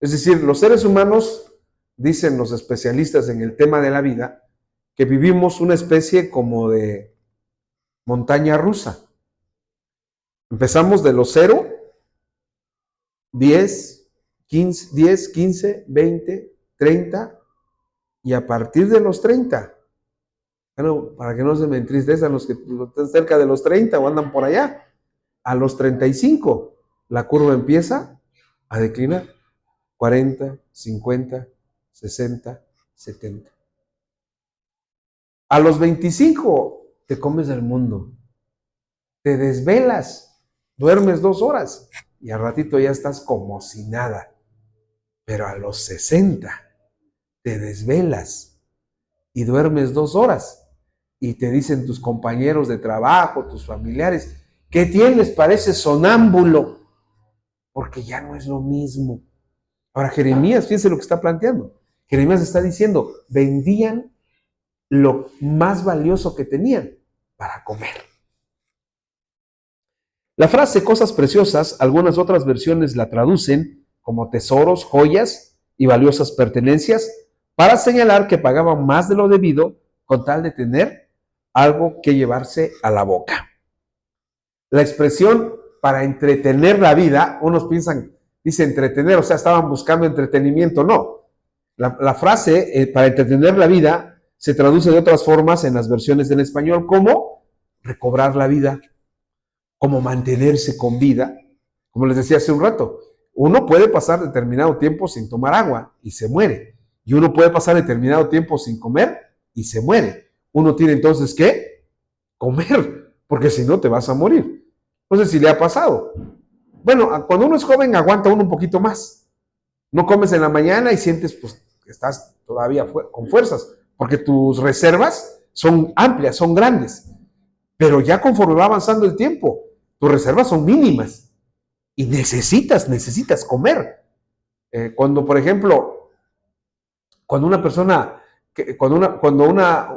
Es decir, los seres humanos, dicen los especialistas en el tema de la vida, que vivimos una especie como de montaña rusa. Empezamos de los 0, 10, 15, 20, 30, y a partir de los 30, bueno, para que no se me entristezcan los que están cerca de los 30 o andan por allá, a los 35, la curva empieza a declinar. 40, 50, 60, 70. A los 25 te comes el mundo, te desvelas, duermes 2 horas y al ratito ya estás como si nada. Pero a los 60 te desvelas y duermes 2 horas y te dicen tus compañeros de trabajo, tus familiares, ¿qué tienes? Pareces sonámbulo, porque ya no es lo mismo. Ahora Jeremías, fíjense lo que está planteando. Jeremías está diciendo, vendían lo más valioso que tenían para comer. La frase cosas preciosas, algunas otras versiones la traducen como tesoros, joyas y valiosas pertenencias, para señalar que pagaban más de lo debido con tal de tener algo que llevarse a la boca. La expresión para entretener la vida, unos piensan, dice entretener, o sea, estaban buscando entretenimiento. No, la frase para entretener la vida se traduce de otras formas en las versiones del español como recobrar la vida, como mantenerse con vida. Como les decía hace un rato, uno puede pasar determinado tiempo sin tomar agua y se muere, y uno puede pasar determinado tiempo sin comer y se muere. Uno tiene entonces que comer, porque si no te vas a morir. No sé si le ha pasado. Bueno, cuando uno es joven aguanta uno un poquito más, No comes en la mañana y sientes pues que estás todavía con fuerzas, porque tus reservas son amplias, son grandes. Pero ya conforme va avanzando el tiempo, tus reservas son mínimas y necesitas comer. Cuando, por ejemplo, cuando una persona,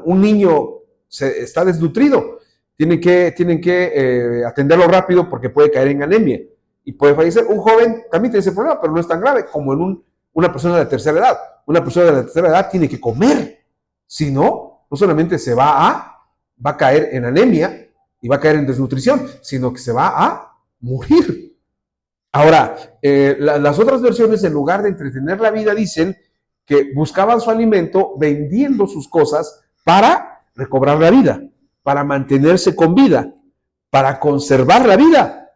un niño está desnutrido, tienen que atenderlo rápido porque puede caer en anemia y puede fallecer. Un joven también tiene ese problema, pero no es tan grave como en una persona de la tercera edad. Una persona de la tercera edad tiene que comer, si no, no solamente va a caer en anemia y va a caer en desnutrición, sino que se va a morir. Ahora, las otras versiones, en lugar de entretener la vida, dicen que buscaban su alimento vendiendo sus cosas para recobrar la vida, para mantenerse con vida, para conservar la vida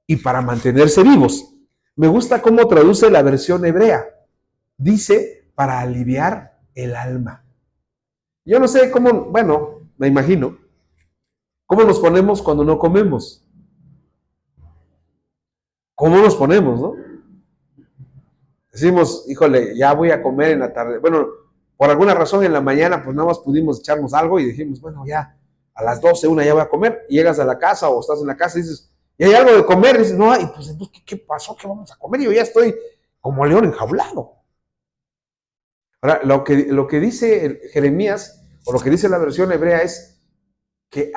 y para mantenerse vivos. Me gusta cómo traduce la versión hebrea. Dice, para aliviar el alma. Yo no sé cómo, bueno, me imagino, cómo nos ponemos cuando no comemos. ¿Cómo nos ponemos, no? Decimos, híjole, ya voy a comer en la tarde. Bueno, por alguna razón en la mañana, pues nada más pudimos echarnos algo y dijimos, bueno, ya a las 12, una ya voy a comer. Y llegas a la casa o estás en la casa y dices, ¿y hay algo de comer? Y dices, no, y pues entonces, ¿qué pasó? ¿Qué vamos a comer? Y yo ya estoy como león enjaulado. Ahora, lo que dice Jeremías, o lo que dice la versión hebrea, es que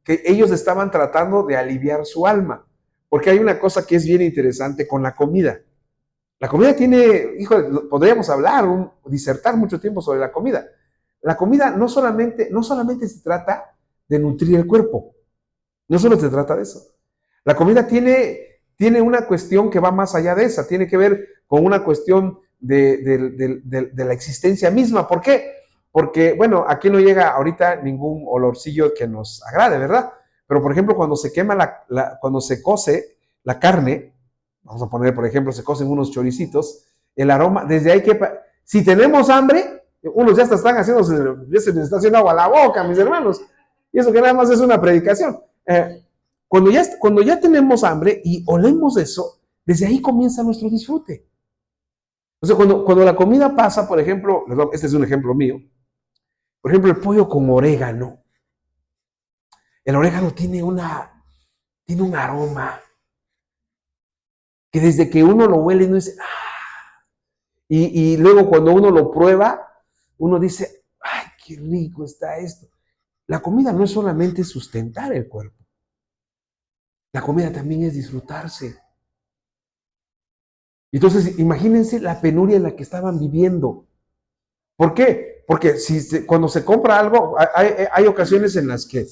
que ellos estaban tratando de aliviar su alma. Porque hay una cosa que es bien interesante con la comida. La comida tiene, híjole, podríamos hablar, disertar mucho tiempo sobre la comida. La comida no solamente se trata de nutrir el cuerpo, no solo se trata de eso. La comida tiene una cuestión que va más allá de esa, tiene que ver con una cuestión de la existencia misma. ¿Por qué? Porque, bueno, aquí no llega ahorita ningún olorcillo que nos agrade, ¿verdad? Pero, por ejemplo, cuando se quema cuando se cose la carne, vamos a poner, por ejemplo, se cocen unos choricitos, el aroma, desde ahí que, si tenemos hambre, unos ya están haciendo, ya se les está haciendo agua a la boca, mis hermanos, y eso que nada más es una predicación. Cuando ya tenemos hambre y olemos eso, desde ahí comienza nuestro disfrute. O sea, cuando la comida pasa, por ejemplo, este es un ejemplo mío, por ejemplo, el pollo con orégano. El orégano tiene un aroma que desde que uno lo huele, uno dice, ¡ah! Y luego cuando uno lo prueba, uno dice, ¡ay, qué rico está esto! La comida no es solamente sustentar el cuerpo. La comida también es disfrutarse. Entonces, imagínense la penuria en la que estaban viviendo. ¿Por qué? Porque cuando se compra algo, hay ocasiones en las que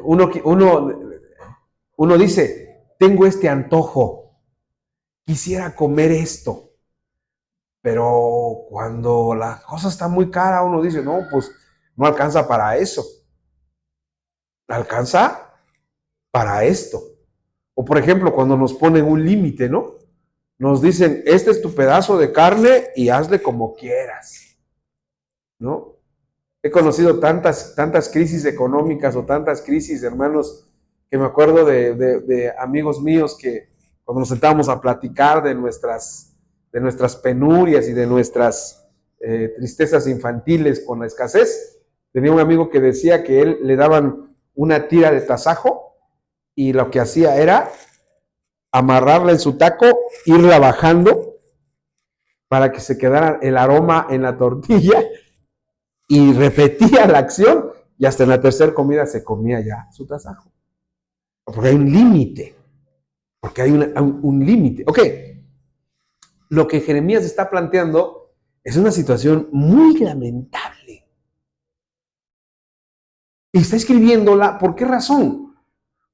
uno dice, tengo este antojo, quisiera comer esto. Pero cuando la cosa está muy cara, uno dice, no, pues no alcanza para eso. Alcanza para esto. O por ejemplo, cuando nos ponen un límite, ¿no? Nos dicen, este es tu pedazo de carne y hazle como quieras, ¿no? He conocido tantas crisis económicas o tantas crisis, hermanos, que me acuerdo de amigos míos que cuando nos sentábamos a platicar de nuestras penurias y de nuestras tristezas infantiles con la escasez, tenía un amigo que decía que él le daban una tira de tasajo y lo que hacía era amarrarla en su taco, irla bajando para que se quedara el aroma en la tortilla y repetía la acción y hasta en la tercera comida se comía ya su tasajo. Porque hay un límite. Porque hay un límite. Ok, lo que Jeremías está planteando es una situación muy lamentable. Y está escribiéndola, ¿por qué razón?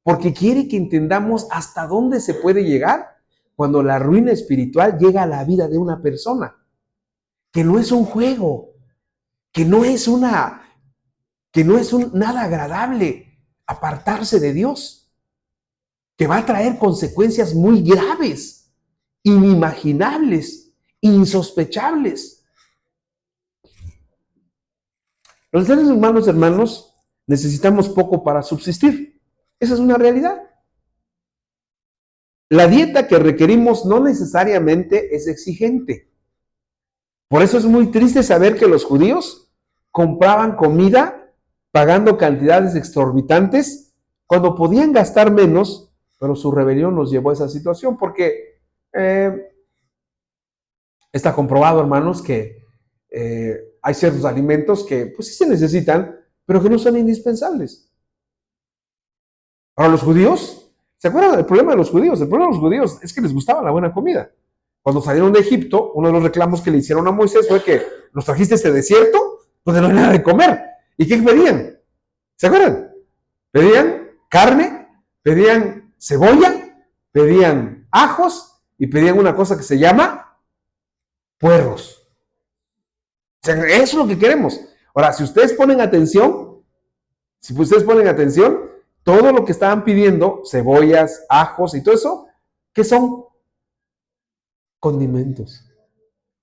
Porque quiere que entendamos hasta dónde se puede llegar cuando la ruina espiritual llega a la vida de una persona. Que no es un juego, que no es nada agradable apartarse de Dios, que va a traer consecuencias muy graves, inimaginables, insospechables. Los seres humanos, hermanos, necesitamos poco para subsistir. Esa es una realidad. La dieta que requerimos no necesariamente es exigente. Por eso es muy triste saber que los judíos compraban comida pagando cantidades exorbitantes cuando podían gastar menos, pero su rebelión los llevó a esa situación porque está comprobado, hermanos, que hay ciertos alimentos que pues sí se necesitan, pero que no son indispensables. Ahora los judíos, ¿se acuerdan del problema de los judíos? El problema de los judíos es que les gustaba la buena comida. Cuando salieron de Egipto, uno de los reclamos que le hicieron a Moisés fue que nos trajiste este desierto donde no hay nada de comer. ¿Y qué pedían? ¿Se acuerdan? Pedían carne, pedían cebolla, pedían ajos y pedían una cosa que se llama puerros. O sea, eso es lo que queremos. Ahora, si ustedes ponen atención, todo lo que estaban pidiendo, cebollas, ajos y todo eso, ¿qué son? Condimentos.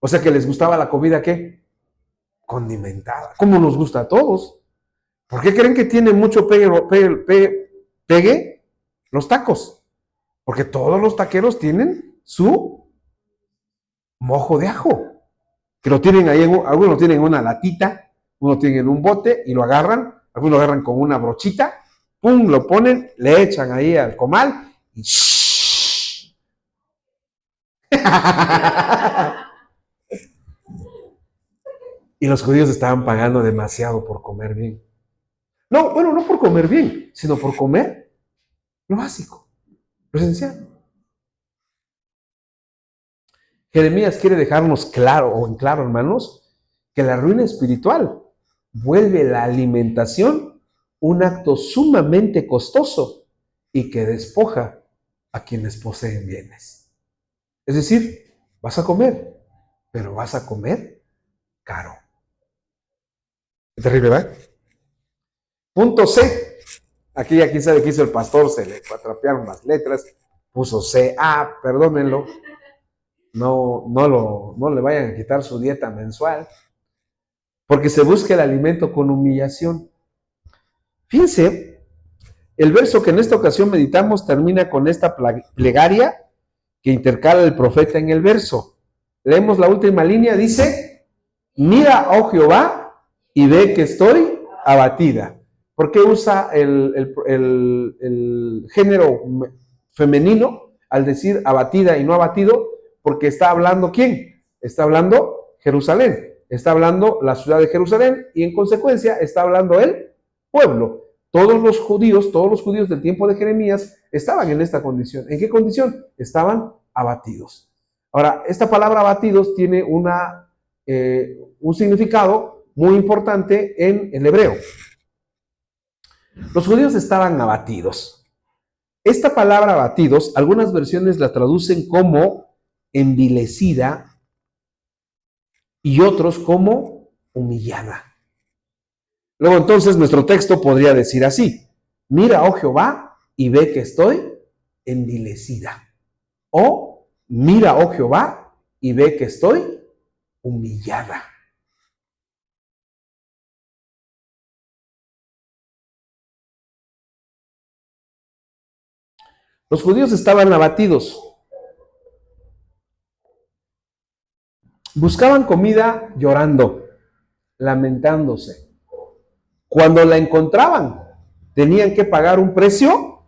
O sea que les gustaba la comida, ¿qué? Condimentada. Como nos gusta a todos. ¿Por qué creen que tiene mucho pegue los tacos? Porque todos los taqueros tienen su mojo de ajo. Que lo tienen ahí, algunos lo tienen en una latita, uno tiene en un bote y lo agarran, algunos lo agarran con una brochita, pum, lo ponen, le echan ahí al comal y shhh. Y los judíos estaban pagando demasiado por comer bien. No, bueno, no por comer bien, sino por comer lo básico, lo esencial. Jeremías quiere dejarnos claro, o en claro, hermanos, que la ruina espiritual vuelve la alimentación un acto sumamente costoso y que despoja a quienes poseen bienes. Es decir, vas a comer, pero vas a comer caro. Es terrible, ¿verdad? Punto C. Aquí ya quién sabe qué hizo el pastor, se le cuatrapearon las letras, puso C. Perdónenlo. No le vayan a quitar su dieta mensual, porque se busca el alimento con humillación. Fíjense, el verso que en esta ocasión meditamos termina con esta plegaria que intercala el profeta en el verso. Leemos la última línea, dice, mira, oh Jehová, y ve que estoy abatida. ¿Por qué usa el género femenino al decir abatida y no abatido? Porque está hablando ¿quién? Está hablando Jerusalén, está hablando la ciudad de Jerusalén y en consecuencia está hablando el pueblo. Todos los judíos del tiempo de Jeremías estaban en esta condición. ¿En qué condición? Estaban abatidos. Ahora, esta palabra abatidos tiene un significado muy importante en el hebreo. Los judíos estaban abatidos. Esta palabra abatidos, algunas versiones la traducen como envilecida y otros como humillada. Luego entonces nuestro texto podría decir así, mira, oh Jehová, y ve que estoy envilecida. O mira, oh Jehová, y ve que estoy humillada. Los judíos estaban abatidos. Buscaban comida llorando, lamentándose. Cuando la encontraban, tenían que pagar un precio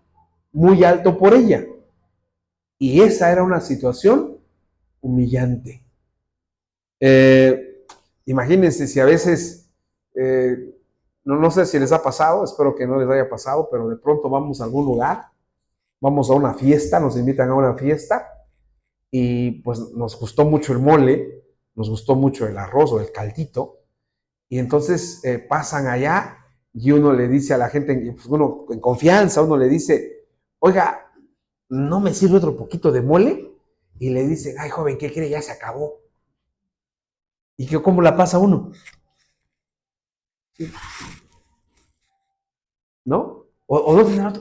muy alto por ella. Y esa era una situación humillante. Imagínense si a veces, no sé si les ha pasado, espero que no les haya pasado, pero de pronto vamos a algún lugar, vamos a una fiesta, nos invitan a una fiesta y pues nos gustó mucho el mole, nos gustó mucho el arroz o el caldito, y entonces pasan allá y uno le dice a la gente, pues uno en confianza, uno le dice, oiga, ¿no me sirve otro poquito de mole? Y le dice, ay joven, ¿qué cree? Ya se acabó. ¿Y cómo la pasa uno? ¿Sí? ¿No? O no tener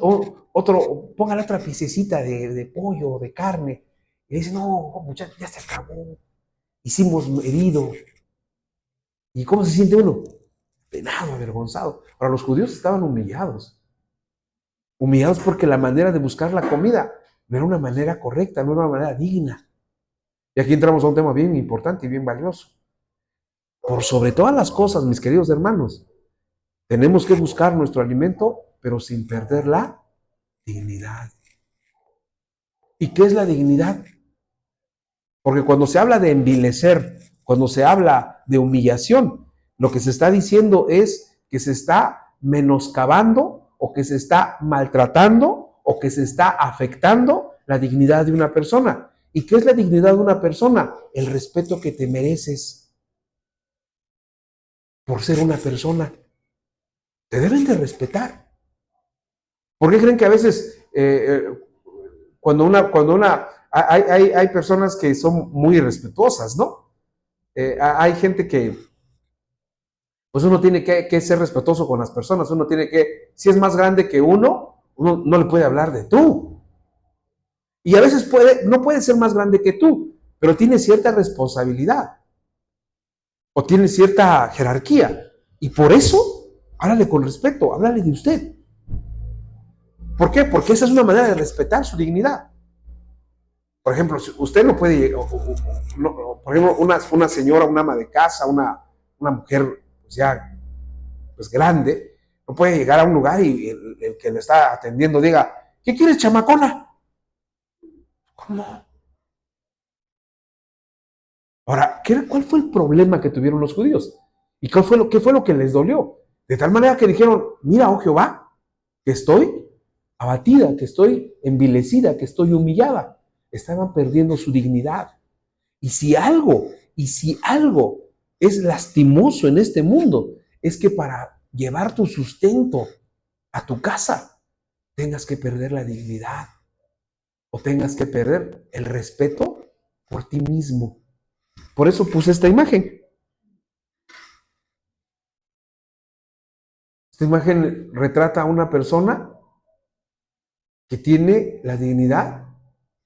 otro, póngale otra piececita de pollo o de carne. Y le dice, no, muchachos, ya se acabó. Hicimos herido. ¿Y cómo se siente uno? Penado, avergonzado. Ahora, los judíos estaban humillados. Humillados porque la manera de buscar la comida no era una manera correcta, no era una manera digna. Y aquí entramos a un tema bien importante y bien valioso. Por sobre todas las cosas, mis queridos hermanos, tenemos que buscar nuestro alimento, pero sin perder la dignidad. ¿Y qué es la dignidad? Porque cuando se habla de envilecer, cuando se habla de humillación, lo que se está diciendo es que se está menoscabando o que se está maltratando o que se está afectando la dignidad de una persona. ¿Y qué es la dignidad de una persona? El respeto que te mereces por ser una persona. Te deben de respetar. ¿Por qué creen que a veces cuando hay personas que son muy irrespetuosas, ¿no? Hay gente que, pues uno tiene que ser respetuoso con las personas, uno tiene que, si es más grande que uno no le puede hablar de tú. Y a veces no puede ser más grande que tú, pero tiene cierta responsabilidad o tiene cierta jerarquía. Y por eso, háblale con respeto, háblale de usted. ¿Por qué? Porque esa es una manera de respetar su dignidad. Por ejemplo, usted no puede, por ejemplo, una señora, una ama de casa, una mujer pues ya pues grande, no puede llegar a un lugar y el que le está atendiendo diga, ¿qué quieres, chamacona? ¿Cómo? Ahora, ¿cuál fue el problema que tuvieron los judíos? ¿Y qué fue lo que les dolió? De tal manera que dijeron, mira, oh Jehová, que estoy abatida, que estoy envilecida, que estoy humillada. Estaban perdiendo su dignidad. Y si algo es lastimoso en este mundo, es que para llevar tu sustento a tu casa, tengas que perder la dignidad o tengas que perder el respeto por ti mismo. Por eso puse esta imagen. Esta imagen retrata a una persona que tiene la dignidad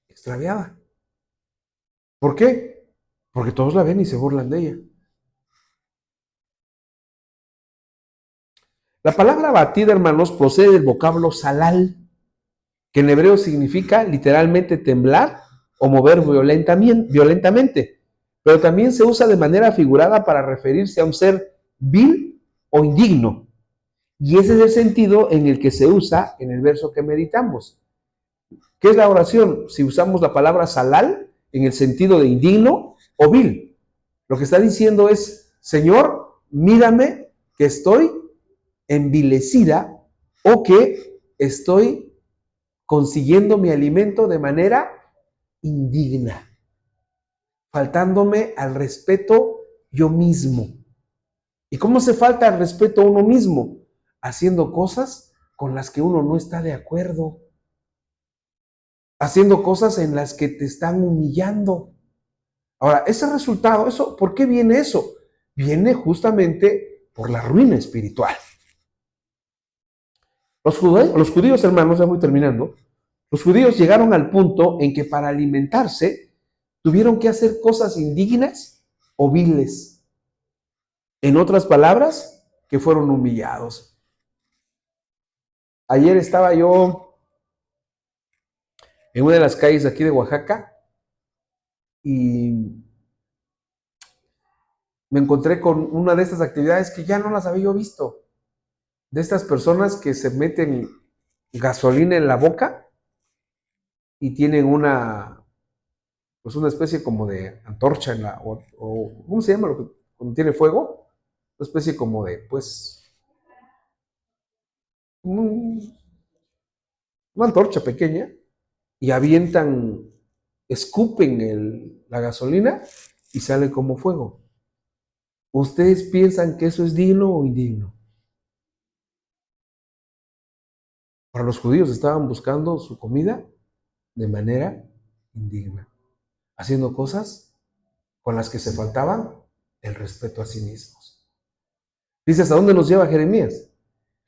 extraviada. ¿Por qué? Porque todos la ven y se burlan de ella. La palabra batida, hermanos, procede del vocablo salal, que en hebreo significa literalmente temblar o mover violentamente, pero también se usa de manera figurada para referirse a un ser vil o indigno. Y ese es el sentido en el que se usa en el verso que meditamos. ¿Qué es la oración? Si usamos la palabra salal en el sentido de indigno o vil. Lo que está diciendo es, Señor, mírame que estoy envilecida o que estoy consiguiendo mi alimento de manera indigna, faltándome al respeto yo mismo. ¿Y cómo se falta al respeto a uno mismo? Haciendo cosas con las que uno no está de acuerdo, haciendo cosas en las que te están humillando. Ahora, ese resultado, ¿por qué viene eso? Viene justamente por la ruina espiritual. Los judíos, hermanos, ya voy terminando, los judíos llegaron al punto en que para alimentarse tuvieron que hacer cosas indignas o viles. En otras palabras, que fueron humillados. Ayer estaba yo en una de las calles aquí de Oaxaca y me encontré con una de estas actividades que ya no las había yo visto. De estas personas que se meten gasolina en la boca y tienen una especie como de antorcha en la, o ¿cómo se llama lo que cuando tiene fuego? Una especie como de, pues, una antorcha pequeña y escupen la gasolina y sale como fuego. ¿Ustedes piensan que eso es digno o indigno? Para los judíos estaban buscando su comida de manera indigna, haciendo cosas con las que se faltaban el respeto a sí mismos. Dice, ¿hasta dónde nos lleva Jeremías?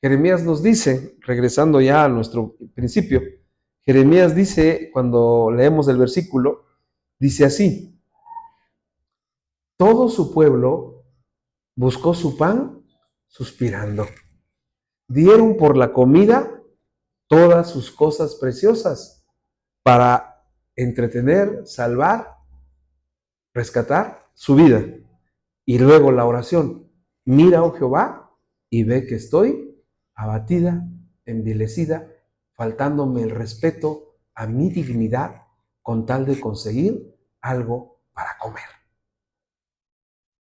Jeremías nos dice, regresando ya a nuestro principio, Jeremías dice, cuando leemos el versículo, dice así, todo su pueblo buscó su pan suspirando. Dieron por la comida todas sus cosas preciosas, para entretener, salvar, rescatar su vida. Y luego la oración: mira, oh Jehová, y ve que estoy abatida, envilecida, faltándome el respeto a mi dignidad con tal de conseguir algo para comer.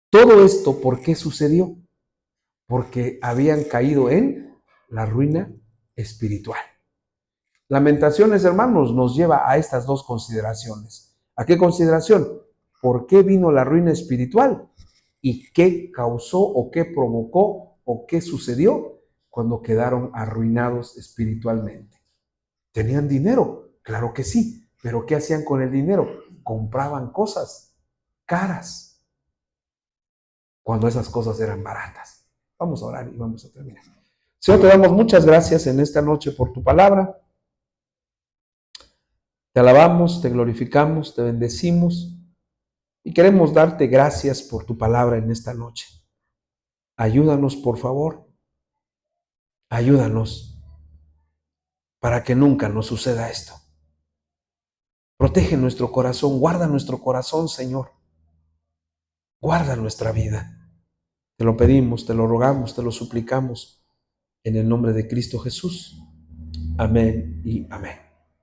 Todo esto, ¿por qué sucedió? Porque habían caído en la ruina espiritual. Lamentaciones, hermanos, nos lleva a estas dos consideraciones. ¿A qué consideración? ¿Por qué vino la ruina espiritual? ¿Y qué causó o qué provocó o qué sucedió cuando quedaron arruinados espiritualmente? ¿Tenían dinero? Claro que sí. ¿Pero qué hacían con el dinero? Compraban cosas caras cuando esas cosas eran baratas. Vamos a orar y vamos a terminar. Señor, te damos muchas gracias en esta noche por tu palabra. Te alabamos, te glorificamos, te bendecimos y queremos darte gracias por tu palabra en esta noche. Ayúdanos, por favor. Ayúdanos para que nunca nos suceda esto. Protege nuestro corazón, guarda nuestro corazón, Señor. Guarda nuestra vida. Te lo pedimos, te lo rogamos, te lo suplicamos en el nombre de Cristo Jesús. Amén y amén.